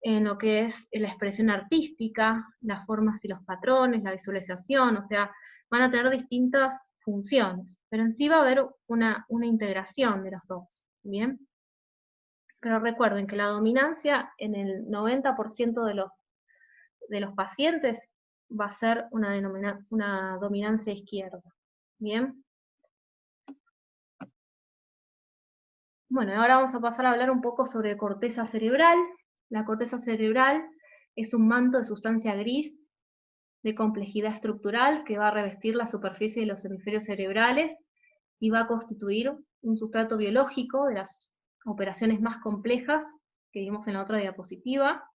en lo que es la expresión artística, las formas y los patrones, la visualización, o sea, van a tener distintas funciones, pero en sí va a haber una integración de los dos, ¿bien? Pero recuerden que la dominancia en el 90% de los pacientes va a ser una dominancia izquierda, ¿bien? Bueno, ahora vamos a pasar a hablar un poco sobre corteza cerebral. La corteza cerebral es un manto de sustancia gris de complejidad estructural que va a revestir la superficie de los hemisferios cerebrales y va a constituir un sustrato biológico de las operaciones más complejas que vimos en la otra diapositiva.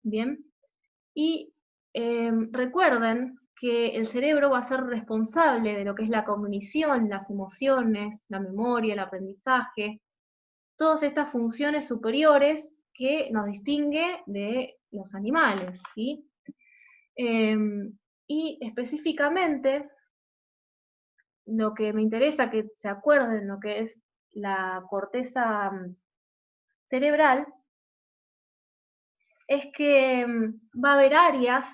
Bien, y recuerden que el cerebro va a ser responsable de lo que es la cognición, las emociones, la memoria, el aprendizaje, todas estas funciones superiores que nos distingue de los animales, ¿sí? Y específicamente, lo que me interesa que se acuerden lo que es la corteza cerebral, es que va a haber áreas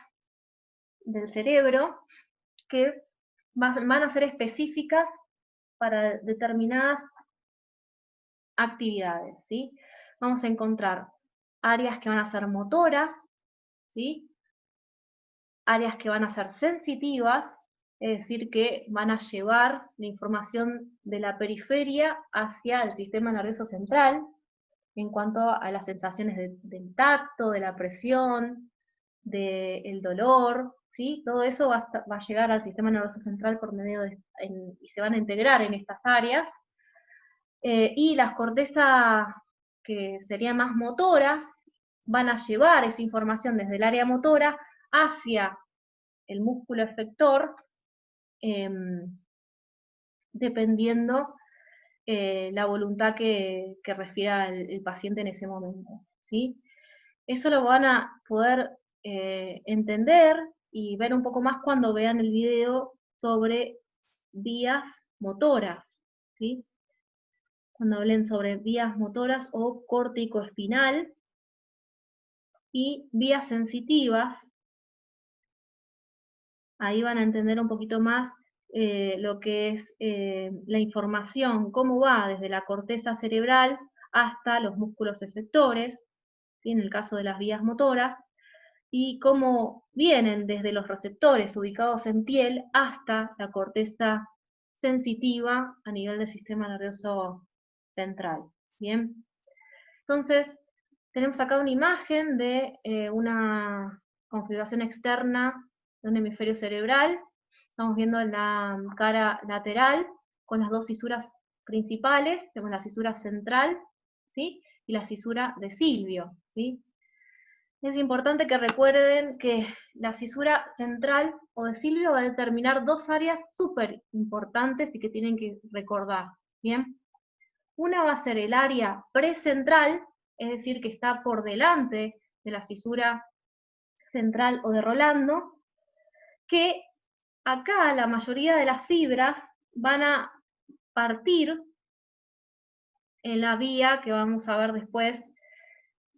del cerebro que van a ser específicas para determinadas actividades, ¿sí? Vamos a encontrar áreas que van a ser motoras, ¿sí? Áreas que van a ser sensitivas, es decir, que van a llevar la información de la periferia hacia el sistema nervioso central, en cuanto a las sensaciones del tacto, de la presión, del dolor, ¿sí? Todo eso va a llegar al sistema nervioso central por medio y se van a integrar en estas áreas. Y las cortezas que serían más motoras van a llevar esa información desde el área motora hacia el músculo efector, dependiendo la voluntad que refiera el paciente en ese momento, ¿sí? Eso lo van a poder entender y ver un poco más cuando vean el video sobre vías motoras, ¿sí? Cuando hablen sobre vías motoras o córtico espinal y vías sensitivas, ahí van a entender un poquito más lo que es la información, cómo va desde la corteza cerebral hasta los músculos efectores, ¿sí? En el caso de las vías motoras, y cómo vienen desde los receptores ubicados en piel hasta la corteza sensitiva a nivel del sistema nervioso central. Bien, entonces tenemos acá una imagen de una configuración externa de un hemisferio cerebral. Estamos viendo la cara lateral con las dos cisuras principales, tenemos la cisura central, ¿sí? Y la cisura de Silvio, ¿sí? Es importante que recuerden que la cisura central o de Silvio va a determinar dos áreas súper importantes y que tienen que recordar, ¿bien? Una va a ser el área precentral, es decir, que está por delante de la cisura central o de Rolando, que acá la mayoría de las fibras van a partir en la vía que vamos a ver después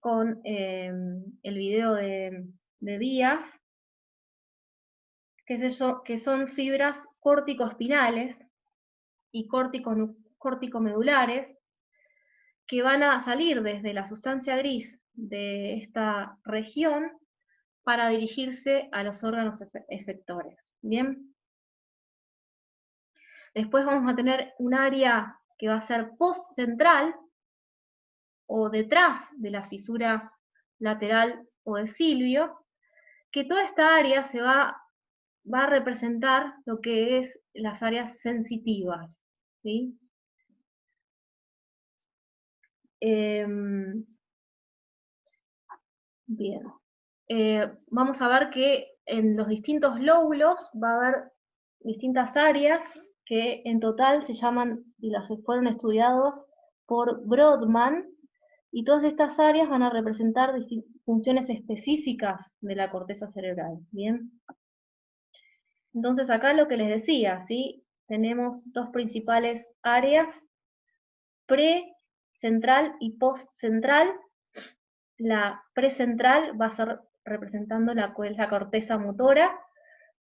con el video de vías, que son fibras córtico-espinales y córtico-medulares, que van a salir desde la sustancia gris de esta región para dirigirse a los órganos efectores. Bien. Después vamos a tener un área que va a ser postcentral o detrás de la cisura lateral o de Silvio, que toda esta área va a representar lo que es las áreas sensitivas, ¿sí? Bien. Vamos a ver que en los distintos lóbulos va a haber distintas áreas que en total se llaman, y las fueron estudiados por Brodmann, y todas estas áreas van a representar funciones específicas de la corteza cerebral, ¿bien? Entonces acá lo que les decía, ¿sí? Tenemos dos principales áreas, pre-central y post-central. La precentral va a ser representando la corteza motora,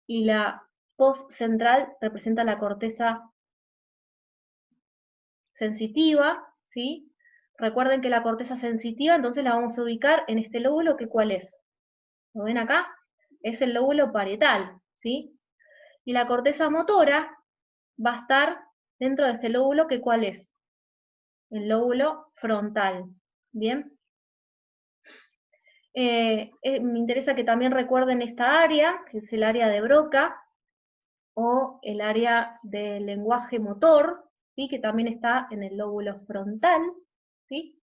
y la postcentral representa la corteza sensitiva, ¿sí? Recuerden que la corteza sensitiva entonces la vamos a ubicar en este lóbulo, que ¿cuál es? ¿Lo ven acá? Es el lóbulo parietal, ¿sí? Y la corteza motora va a estar dentro de este lóbulo, que ¿cuál es? El lóbulo frontal, ¿bien? Me interesa que también recuerden esta área, que es el área de Broca, o el área del lenguaje motor, ¿sí? Que también está en el lóbulo frontal, ¿sí?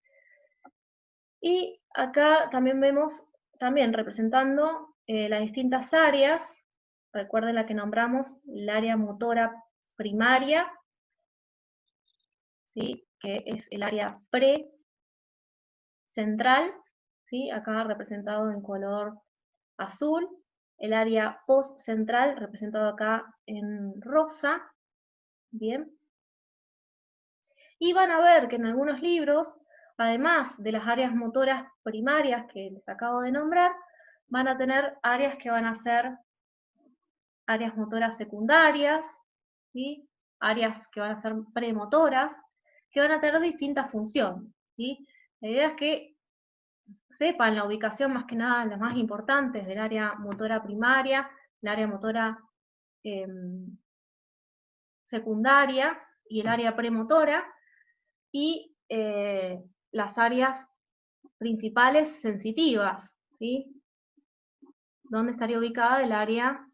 Y acá también vemos, también representando las distintas áreas, recuerden la que nombramos, el área motora primaria, ¿sí? Que es el área pre-central, ¿sí? Acá representado en color azul, el área post-central representado acá en rosa, ¿bien? Y van a ver que en algunos libros, además de las áreas motoras primarias que les acabo de nombrar, van a tener áreas que van a ser áreas motoras secundarias, ¿sí? Áreas que van a ser premotoras, que van a tener distintas funciones, ¿sí? La idea es que sepan la ubicación más que nada, las más importantes del área motora primaria, el área motora secundaria y el área premotora, y las áreas principales sensitivas, ¿sí? ¿Dónde estaría ubicada el área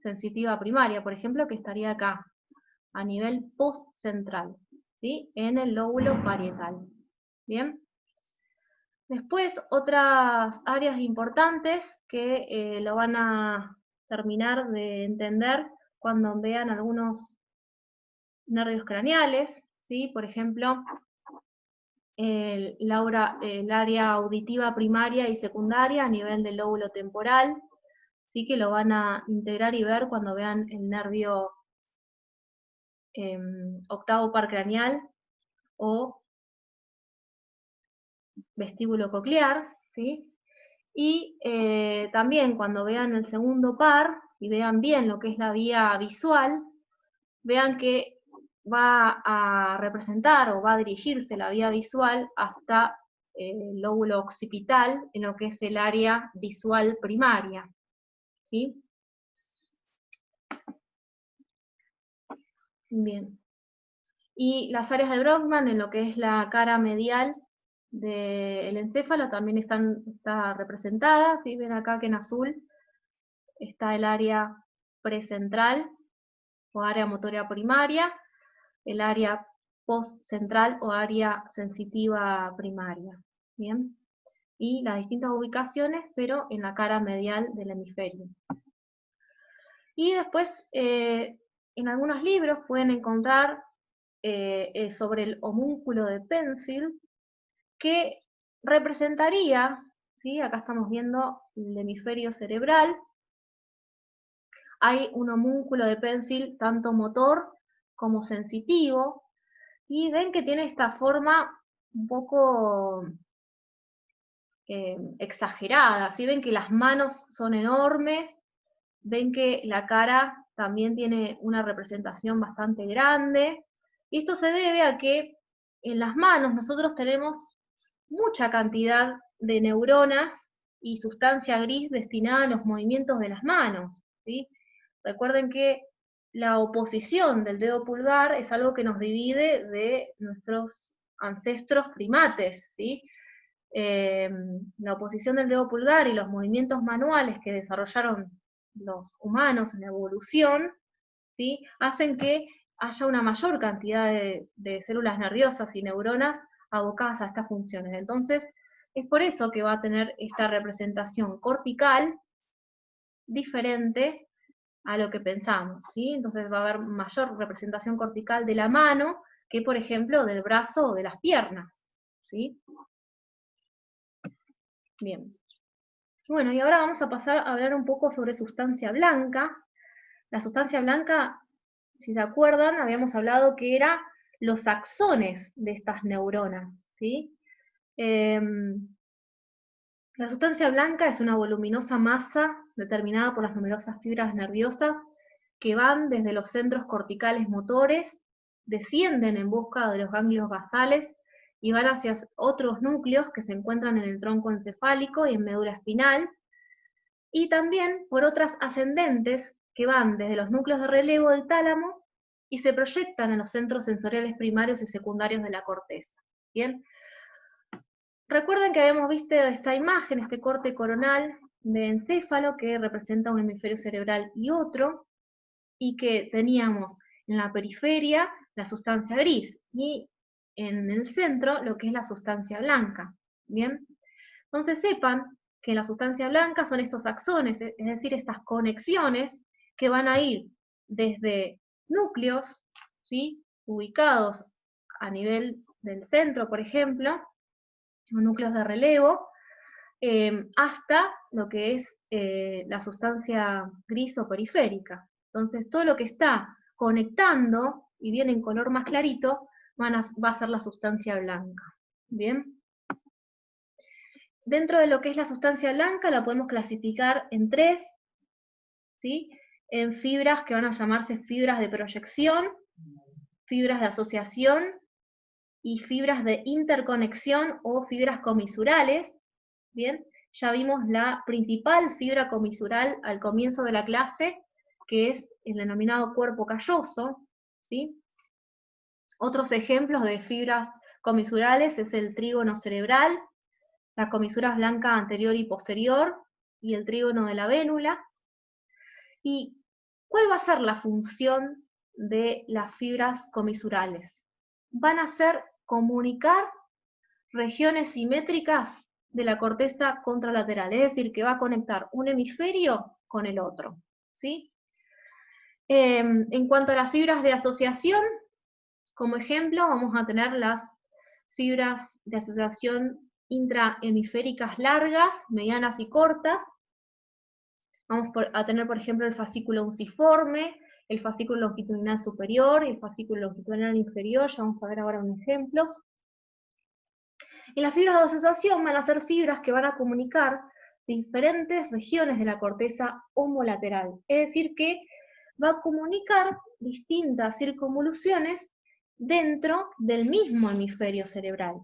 sensitiva primaria? Por ejemplo, que estaría acá, a nivel postcentral, ¿sí? En el lóbulo parietal. ¿Bien? Después, otras áreas importantes que lo van a terminar de entender cuando vean algunos nervios craneales, ¿sí? Por ejemplo, el área auditiva primaria y secundaria a nivel del lóbulo temporal, ¿sí? Que lo van a integrar y ver cuando vean el nervio octavo par craneal o vestíbulo coclear, ¿sí? Y también cuando vean el segundo par y vean bien lo que es la vía visual, vean que va a representar o va a dirigirse la vía visual hasta el lóbulo occipital, en lo que es el área visual primaria, ¿sí? Bien. Y las áreas de Brodmann, en lo que es la cara medial del encéfalo, también está representada, ¿sí? Ven acá que en azul está el área precentral o área motora primaria, el área postcentral o área sensitiva primaria. ¿Bien? Y las distintas ubicaciones, pero en la cara medial del hemisferio. Y después, en algunos libros pueden encontrar sobre el homúnculo de Penfield, que representaría, ¿sí? Acá estamos viendo el hemisferio cerebral, hay un homúnculo de Penfield tanto motor como sensitivo, y ven que tiene esta forma un poco exagerada, ¿sí? Ven que las manos son enormes, ven que la cara también tiene una representación bastante grande, y esto se debe a que en las manos nosotros tenemos mucha cantidad de neuronas y sustancia gris destinada a los movimientos de las manos, ¿sí? Recuerden que la oposición del dedo pulgar es algo que nos divide de nuestros ancestros primates, ¿sí? La oposición del dedo pulgar y los movimientos manuales que desarrollaron los humanos en la evolución, ¿sí? Hacen que haya una mayor cantidad de células nerviosas y neuronas abocadas a estas funciones. Entonces, es por eso que va a tener esta representación cortical diferente a lo que pensamos, ¿sí? Entonces va a haber mayor representación cortical de la mano que, por ejemplo, del brazo o de las piernas, ¿sí? Bien. Bueno, y ahora vamos a pasar a hablar un poco sobre sustancia blanca. La sustancia blanca, si se acuerdan, habíamos hablado que era los axones de estas neuronas, ¿sí? La sustancia blanca es una voluminosa masa determinada por las numerosas fibras nerviosas que van desde los centros corticales motores, descienden en busca de los ganglios basales y van hacia otros núcleos que se encuentran en el tronco encefálico y en médula espinal, y también por otras ascendentes que van desde los núcleos de relevo del tálamo y se proyectan en los centros sensoriales primarios y secundarios de la corteza. Bien. Recuerden que habíamos visto esta imagen, este corte coronal de encéfalo que representa un hemisferio cerebral y otro, y que teníamos en la periferia la sustancia gris y en el centro lo que es la sustancia blanca. Bien, entonces sepan que la sustancia blanca son estos axones, es decir, estas conexiones que van a ir desde núcleos, ¿sí? Ubicados a nivel del centro, por ejemplo, núcleos de relevo, hasta lo que es la sustancia gris o periférica. Entonces, todo lo que está conectando y viene en color más clarito, va a ser la sustancia blanca. Bien. Dentro de lo que es la sustancia blanca, la podemos clasificar en tres, ¿sí? En fibras que van a llamarse fibras de proyección, fibras de asociación y fibras de interconexión o fibras comisurales. Bien, ya vimos la principal fibra comisural al comienzo de la clase, que es el denominado cuerpo calloso, ¿sí? Otros ejemplos de fibras comisurales es el trígono cerebral, las comisuras blanca anterior y posterior, y el trígono de la vénula. ¿Y cuál va a ser la función de las fibras comisurales? Van a ser comunicar regiones simétricas de la corteza contralateral, es decir, que va a conectar un hemisferio con el otro, ¿sí? En cuanto a las fibras de asociación, como ejemplo, vamos a tener las fibras de asociación intrahemisféricas largas, medianas y cortas. Vamos a tener, por ejemplo, el fascículo unciforme, el fascículo longitudinal superior y el fascículo longitudinal inferior, ya vamos a ver ahora unos ejemplos. Y las fibras de asociación van a ser fibras que van a comunicar diferentes regiones de la corteza homolateral, es decir, que va a comunicar distintas circunvoluciones dentro del mismo hemisferio cerebral.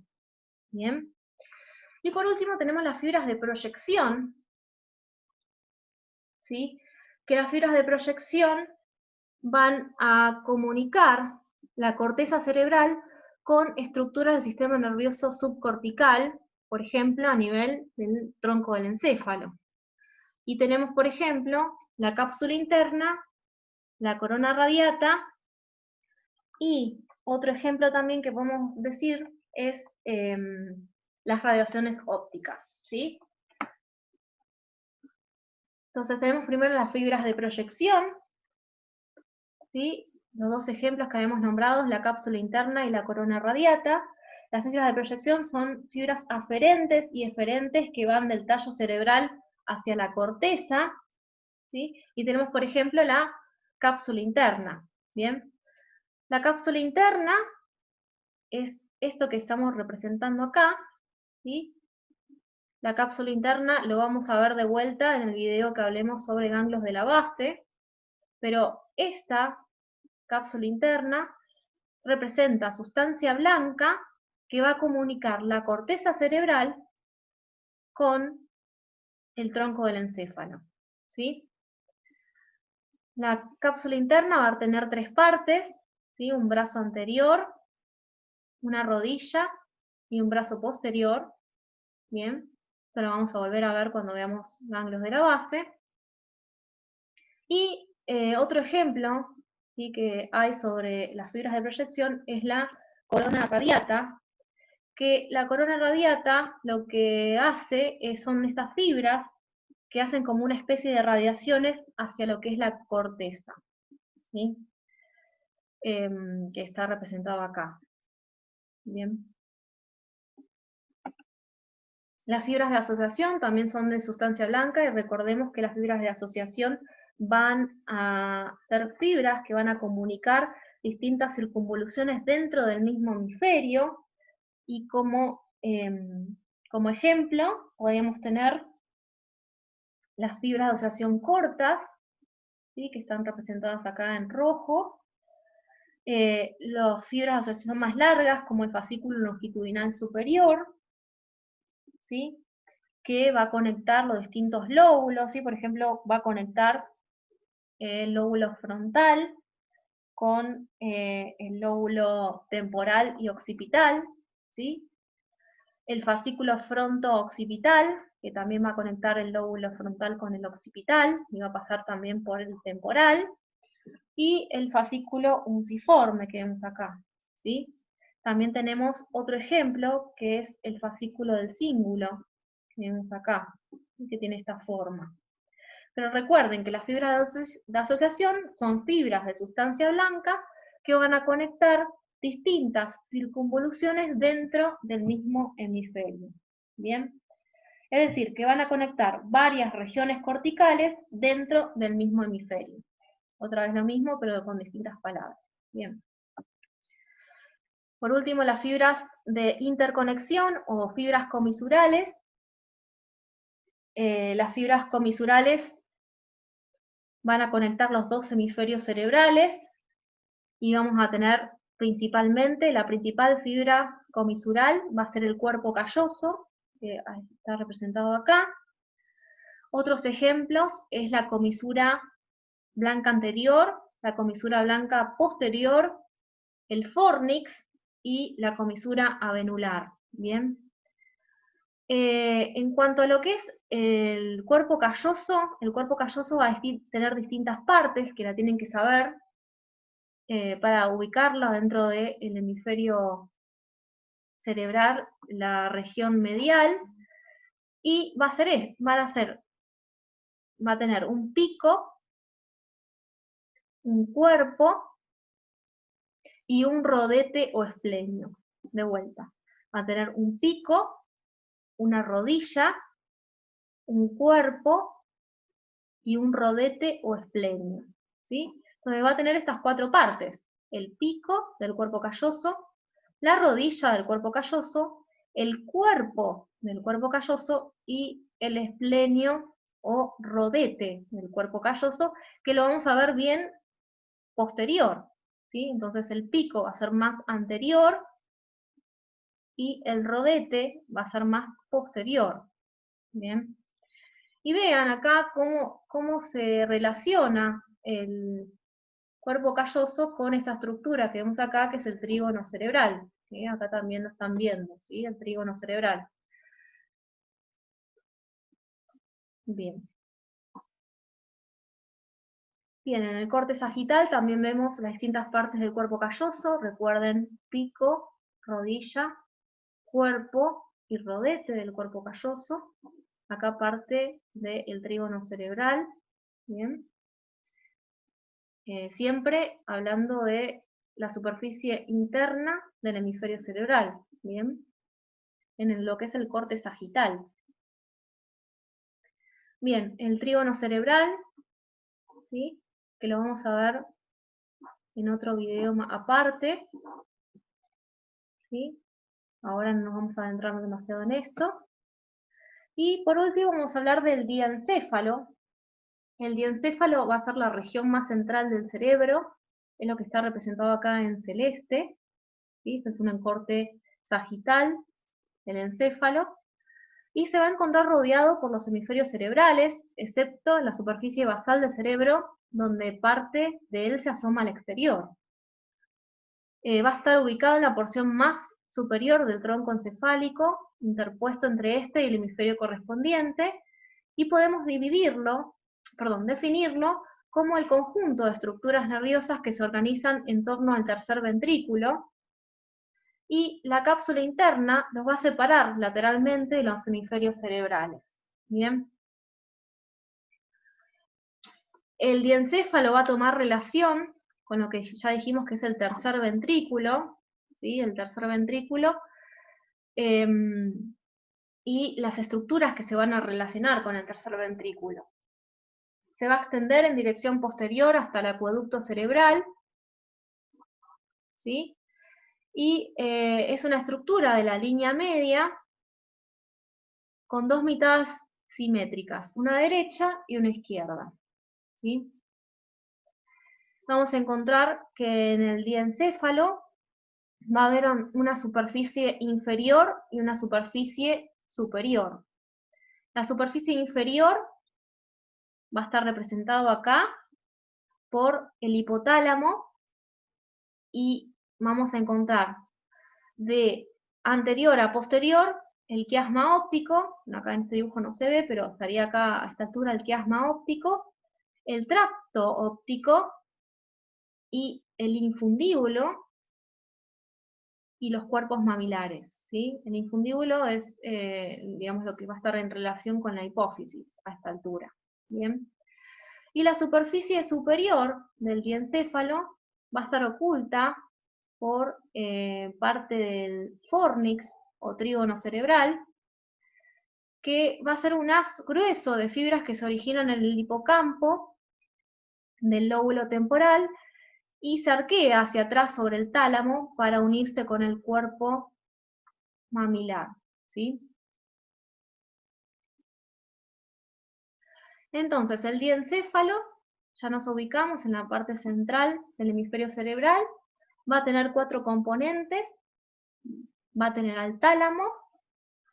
Bien. Y por último tenemos las fibras de proyección, ¿sí? Que las fibras de proyección van a comunicar la corteza cerebral con estructuras del sistema nervioso subcortical, por ejemplo, a nivel del tronco del encéfalo. Y tenemos, por ejemplo, la cápsula interna, la corona radiata, y otro ejemplo también que podemos decir es las radiaciones ópticas, ¿sí? Entonces tenemos primero las fibras de proyección, ¿sí? Los dos ejemplos que habíamos nombrado, la cápsula interna y la corona radiata. Las fibras de proyección son fibras aferentes y eferentes que van del tallo cerebral hacia la corteza, ¿sí? Y tenemos, por ejemplo, la cápsula interna, ¿bien? La cápsula interna es esto que estamos representando acá, ¿sí? La cápsula interna lo vamos a ver de vuelta en el video que hablemos sobre ganglios de la base, pero esta cápsula interna representa sustancia blanca que va a comunicar la corteza cerebral con el tronco del encéfalo, ¿sí? La cápsula interna va a tener tres partes, ¿sí? Un brazo anterior, una rodilla y un brazo posterior, ¿bien? Esto lo vamos a volver a ver cuando veamos ganglios de la base. Y otro ejemplo, ¿sí?, que hay sobre las fibras de proyección es la corona radiata, que la corona radiata lo que hace son estas fibras que hacen como una especie de radiaciones hacia lo que es la corteza, ¿sí? Que está representado acá. Bien. Las fibras de asociación también son de sustancia blanca, y recordemos que las fibras de asociación van a ser fibras que van a comunicar distintas circunvoluciones dentro del mismo hemisferio, y como ejemplo podemos tener las fibras de asociación cortas, ¿sí?, que están representadas acá en rojo, las fibras de asociación más largas, como el fascículo longitudinal superior, ¿sí?, que va a conectar los distintos lóbulos, ¿sí? Por ejemplo, va a conectar el lóbulo frontal con el lóbulo temporal y occipital, ¿sí? El fascículo fronto-occipital, que también va a conectar el lóbulo frontal con el occipital, y va a pasar también por el temporal, y el fascículo unciforme que vemos acá, ¿sí? También tenemos otro ejemplo, que es el fascículo del cíngulo, que vemos acá, que tiene esta forma. Pero recuerden que las fibras de asociación son fibras de sustancia blanca que van a conectar distintas circunvoluciones dentro del mismo hemisferio. ¿Bien? Es decir, que van a conectar varias regiones corticales dentro del mismo hemisferio. Otra vez lo mismo, pero con distintas palabras. Bien. Por último, las fibras de interconexión o fibras comisurales. Las fibras comisurales van a conectar los dos hemisferios cerebrales, y vamos a tener principalmente, la principal fibra comisural va a ser el cuerpo calloso, que está representado acá. Otros ejemplos es la comisura blanca anterior, la comisura blanca posterior, el fornix y la comisura avenular. Bien. En cuanto a lo que es el cuerpo calloso va a tener distintas partes que la tienen que saber para ubicarla dentro del hemisferio cerebral, la región medial, y va a tener un pico, un cuerpo y un rodete o esplenio. De vuelta, va a tener un pico, una rodilla, un cuerpo y un rodete o esplenio, ¿sí? Entonces va a tener estas cuatro partes: el pico del cuerpo calloso, la rodilla del cuerpo calloso, el cuerpo del cuerpo calloso y el esplenio o rodete del cuerpo calloso, que lo vamos a ver bien posterior, ¿sí? Entonces el pico va a ser más anterior y el rodete va a ser más posterior. Bien. Y vean acá cómo se relaciona el cuerpo calloso con esta estructura que vemos acá, que es el trígono cerebral. ¿Sí? Acá también lo están viendo, ¿sí? El trígono cerebral. Bien. Bien, en el corte sagital también vemos las distintas partes del cuerpo calloso. Recuerden, pico, rodilla, cuerpo y rodete del cuerpo calloso. Acá parte del trígono cerebral. Bien. Siempre hablando de la superficie interna del hemisferio cerebral. Bien. En lo que es el corte sagital. Bien, el trígono cerebral, ¿sí? Que lo vamos a ver en otro video aparte, ¿sí? Ahora no nos vamos a adentrar demasiado en esto. Y por último vamos a hablar del diencéfalo. El diencéfalo va a ser la región más central del cerebro, es lo que está representado acá en celeste, ¿sí? Este es un encorte sagital, el encéfalo, y se va a encontrar rodeado por los hemisferios cerebrales, excepto en la superficie basal del cerebro, donde parte de él se asoma al exterior. Va a estar ubicado en la porción más superior del tronco encefálico, interpuesto entre este y el hemisferio correspondiente, y podemos definirlo como el conjunto de estructuras nerviosas que se organizan en torno al tercer ventrículo, y la cápsula interna los va a separar lateralmente de los hemisferios cerebrales. Bien. El diencéfalo va a tomar relación con lo que ya dijimos que es el tercer ventrículo, ¿sí? El tercer ventrículo, y las estructuras que se van a relacionar con el tercer ventrículo. Se va a extender en dirección posterior hasta el acueducto cerebral, ¿sí? Y es una estructura de la línea media con dos mitades simétricas, una derecha y una izquierda, ¿sí? Vamos a encontrar que en el diencéfalo va a haber una superficie inferior y una superficie superior. La superficie inferior va a estar representado acá por el hipotálamo, y vamos a encontrar de anterior a posterior el quiasma óptico, acá en este dibujo no se ve, pero estaría acá a esta altura el quiasma óptico, el tracto óptico y el infundíbulo y los cuerpos mamilares, ¿sí? El infundíbulo es, digamos, lo que va a estar en relación con la hipófisis a esta altura, ¿bien? Y la superficie superior del diencéfalo va a estar oculta por parte del fórnix o trígono cerebral, que va a ser un haz grueso de fibras que se originan en el hipocampo del lóbulo temporal y se arquea hacia atrás sobre el tálamo para unirse con el cuerpo mamilar, ¿sí? Entonces, el diencéfalo, ya nos ubicamos en la parte central del hemisferio cerebral, va a tener 4 componentes, va a tener al tálamo,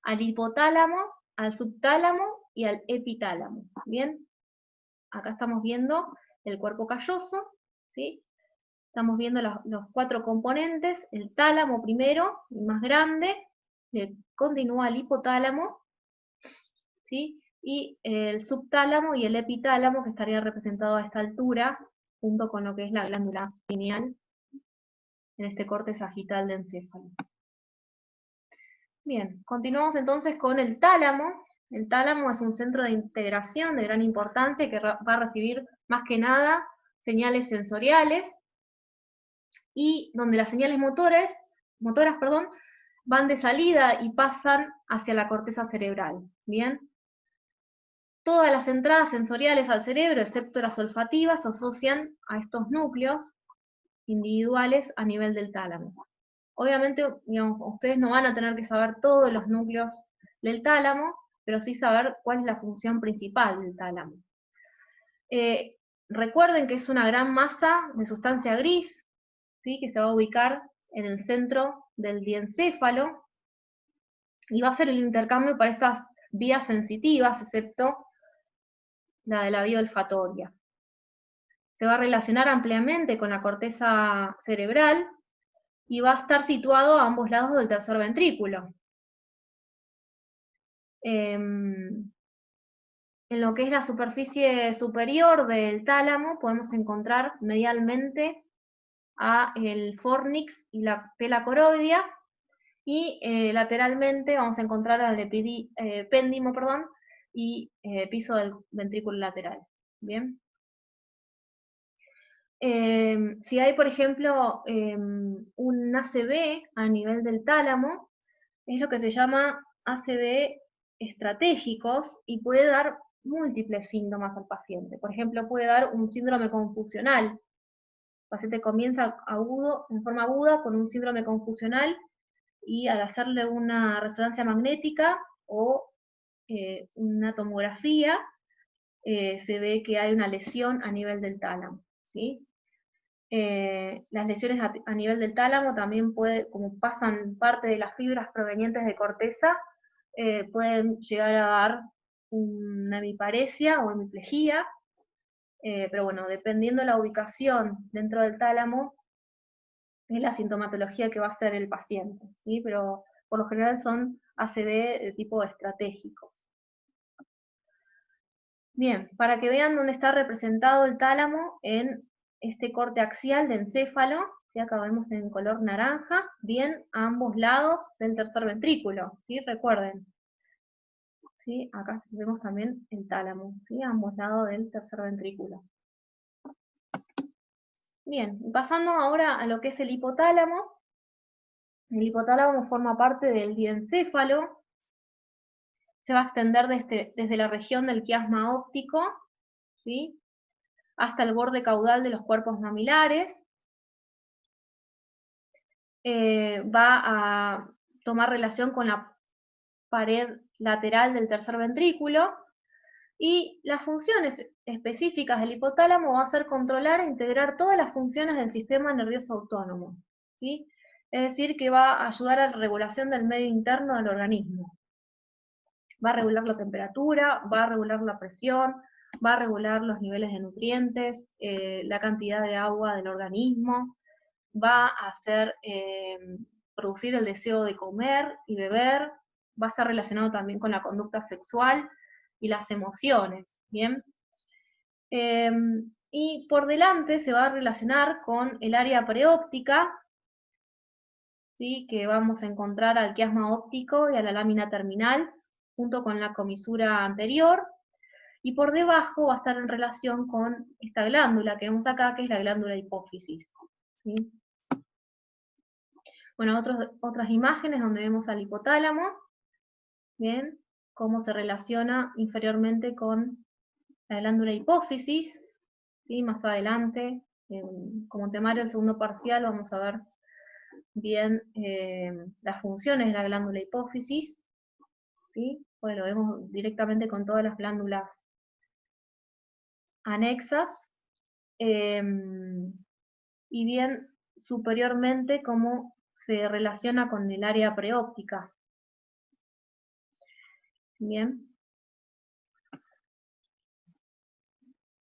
al hipotálamo, al subtálamo y al epitálamo, ¿bien? Acá estamos viendo el cuerpo calloso, ¿sí? Estamos viendo los 4 componentes, el tálamo primero, el más grande, le continúa el hipotálamo, ¿sí? Y el subtálamo y el epitálamo, que estaría representado a esta altura, junto con lo que es la glándula pineal, en este corte sagital de encéfalo. Bien, continuamos entonces con el tálamo. El tálamo es un centro de integración de gran importancia que va a recibir más que nada señales sensoriales, y donde las señales motoras, van de salida y pasan hacia la corteza cerebral. Bien. Todas las entradas sensoriales al cerebro, excepto las olfativas, se asocian a estos núcleos individuales a nivel del tálamo. Obviamente, digamos, ustedes no van a tener que saber todos los núcleos del tálamo, pero sí saber cuál es la función principal del tálamo. Recuerden que es una gran masa de sustancia gris, ¿sí? Que se va a ubicar en el centro del diencéfalo, y va a ser el intercambio para estas vías sensitivas, excepto la de la vía olfatoria. Se va a relacionar ampliamente con la corteza cerebral y va a estar situado a ambos lados del tercer ventrículo. En lo que es la superficie superior del tálamo podemos encontrar medialmente a el fornix y la tela coroidea, y lateralmente vamos a encontrar al epéndimo, y piso del ventrículo lateral. Bien. Si hay, por ejemplo, un ACV a nivel del tálamo, es lo que se llama ACV estratégicos y puede dar múltiples síntomas al paciente. Por ejemplo, puede dar un síndrome confusional. El paciente comienza en forma aguda con un síndrome confusional, y al hacerle una resonancia magnética o una tomografía, se ve que hay una lesión a nivel del tálamo, ¿sí? Las lesiones a nivel del tálamo también como pasan parte de las fibras provenientes de corteza, pueden llegar a dar una hemiparesia o hemiplegia, pero bueno, dependiendo de la ubicación dentro del tálamo, es la sintomatología que va a hacer el paciente, ¿sí? Pero por lo general son ACV de tipo estratégicos. Bien, para que vean dónde está representado el tálamo en este corte axial de encéfalo, que acá vemos en color naranja, bien a ambos lados del tercer ventrículo, ¿sí? Recuerden, ¿sí? Acá vemos también el tálamo, ¿sí? A ambos lados del tercer ventrículo. Bien, pasando ahora a lo que es el hipotálamo. El hipotálamo forma parte del diencéfalo, se va a extender desde la región del quiasma óptico, ¿sí? Hasta el borde caudal de los cuerpos mamilares. Va a tomar relación con la pared lateral del tercer ventrículo, y las funciones específicas del hipotálamo va a ser controlar e integrar todas las funciones del sistema nervioso autónomo, ¿sí? Es decir, que va a ayudar a la regulación del medio interno del organismo. Va a regular la temperatura, va a regular la presión, va a regular los niveles de nutrientes, la cantidad de agua del organismo, va a hacer producir el deseo de comer y beber, va a estar relacionado también con la conducta sexual y las emociones, ¿bien? Y por delante se va a relacionar con el área preóptica, ¿sí? Que vamos a encontrar al quiasma óptico y a la lámina terminal, junto con la comisura anterior, y por debajo va a estar en relación con esta glándula que vemos acá, que es la glándula hipófisis, ¿sí? Bueno, otras imágenes donde vemos al hipotálamo, bien, cómo se relaciona inferiormente con la glándula hipófisis, ¿sí? Más adelante, como temario del segundo parcial, vamos a ver bien las funciones de la glándula hipófisis, ¿sí? Pues lo vemos directamente con todas las glándulas anexas, y bien superiormente cómo se relaciona con el área preóptica. Bien.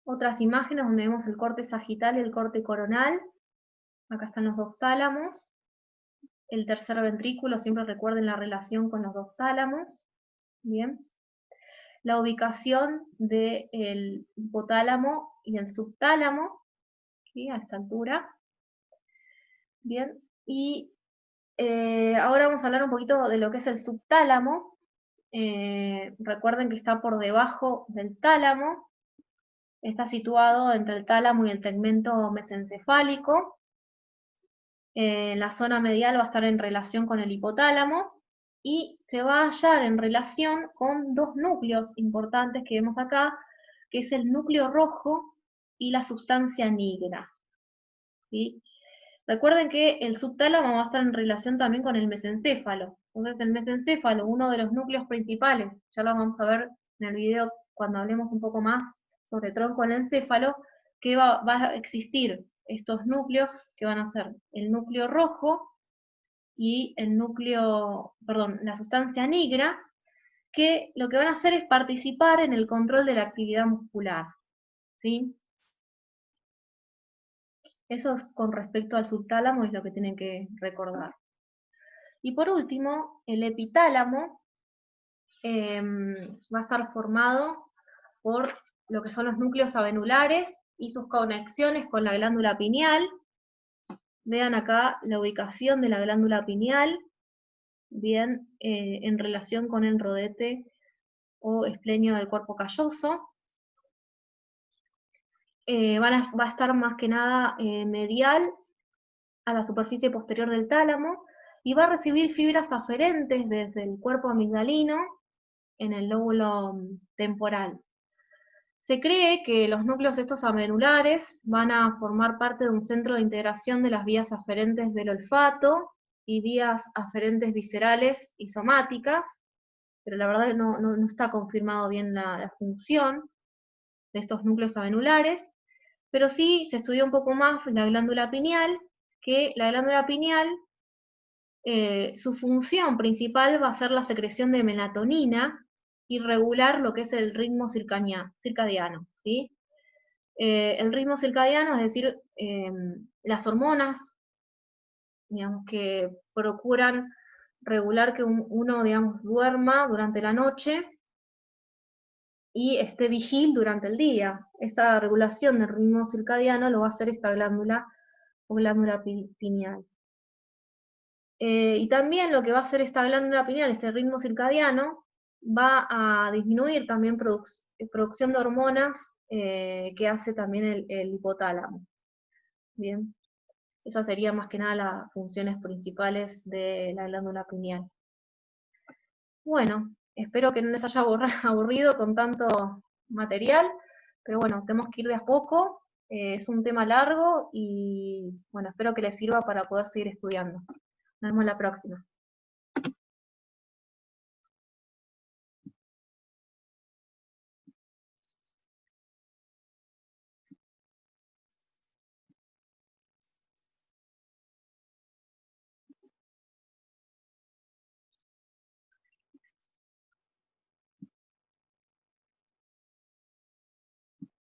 Otras imágenes donde vemos el corte sagital y el corte coronal. Acá están los dos tálamos. El tercer ventrículo, siempre recuerden la relación con los dos tálamos. Bien. La ubicación del hipotálamo y el subtálamo, ¿sí? A esta altura. Bien. Y ahora vamos a hablar un poquito de lo que es el subtálamo. Recuerden que está por debajo del tálamo. Está situado entre el tálamo y el tegmento mesencefálico. La zona medial va a estar en relación con el hipotálamo, y se va a hallar en relación con dos núcleos importantes que vemos acá, que es el núcleo rojo y la sustancia negra, ¿sí? Recuerden que el subtálamo va a estar en relación también con el mesencéfalo. Entonces el mesencéfalo, uno de los núcleos principales, ya lo vamos a ver en el video cuando hablemos un poco más sobre tronco del encéfalo, que va a existir estos núcleos que van a ser el núcleo rojo y la sustancia negra, que lo que van a hacer es participar en el control de la actividad muscular, ¿sí? Eso es con respecto al subtálamo, es lo que tienen que recordar. Y por último, el epitálamo va a estar formado por lo que son los núcleos avenulares y sus conexiones con la glándula pineal. Vean acá la ubicación de la glándula pineal, bien, en relación con el rodete o esplenio del cuerpo calloso. Va a estar más que nada medial a la superficie posterior del tálamo, y va a recibir fibras aferentes desde el cuerpo amigdalino en el lóbulo temporal. Se cree que los núcleos estos avenulares van a formar parte de un centro de integración de las vías aferentes del olfato y vías aferentes viscerales y somáticas, pero la verdad no está confirmado bien la función de estos núcleos avenulares, pero sí se estudió un poco más la glándula pineal, que la glándula pineal, su función principal va a ser la secreción de melatonina y regular lo que es el ritmo circadiano, ¿sí? El ritmo circadiano, es decir, las hormonas, digamos, que procuran regular que uno, digamos, duerma durante la noche y esté vigil durante el día. Esa regulación del ritmo circadiano lo va a hacer esta glándula o glándula pineal. Y también lo que va a hacer esta glándula pineal, este ritmo circadiano, va a disminuir también producción de hormonas que hace también el hipotálamo. Bien, esas serían más que nada las funciones principales de la glándula pineal. Bueno, espero que no les haya aburrido con tanto material, pero bueno, tenemos que ir de a poco. Es un tema largo y bueno, espero que les sirva para poder seguir estudiando. Nos vemos la próxima.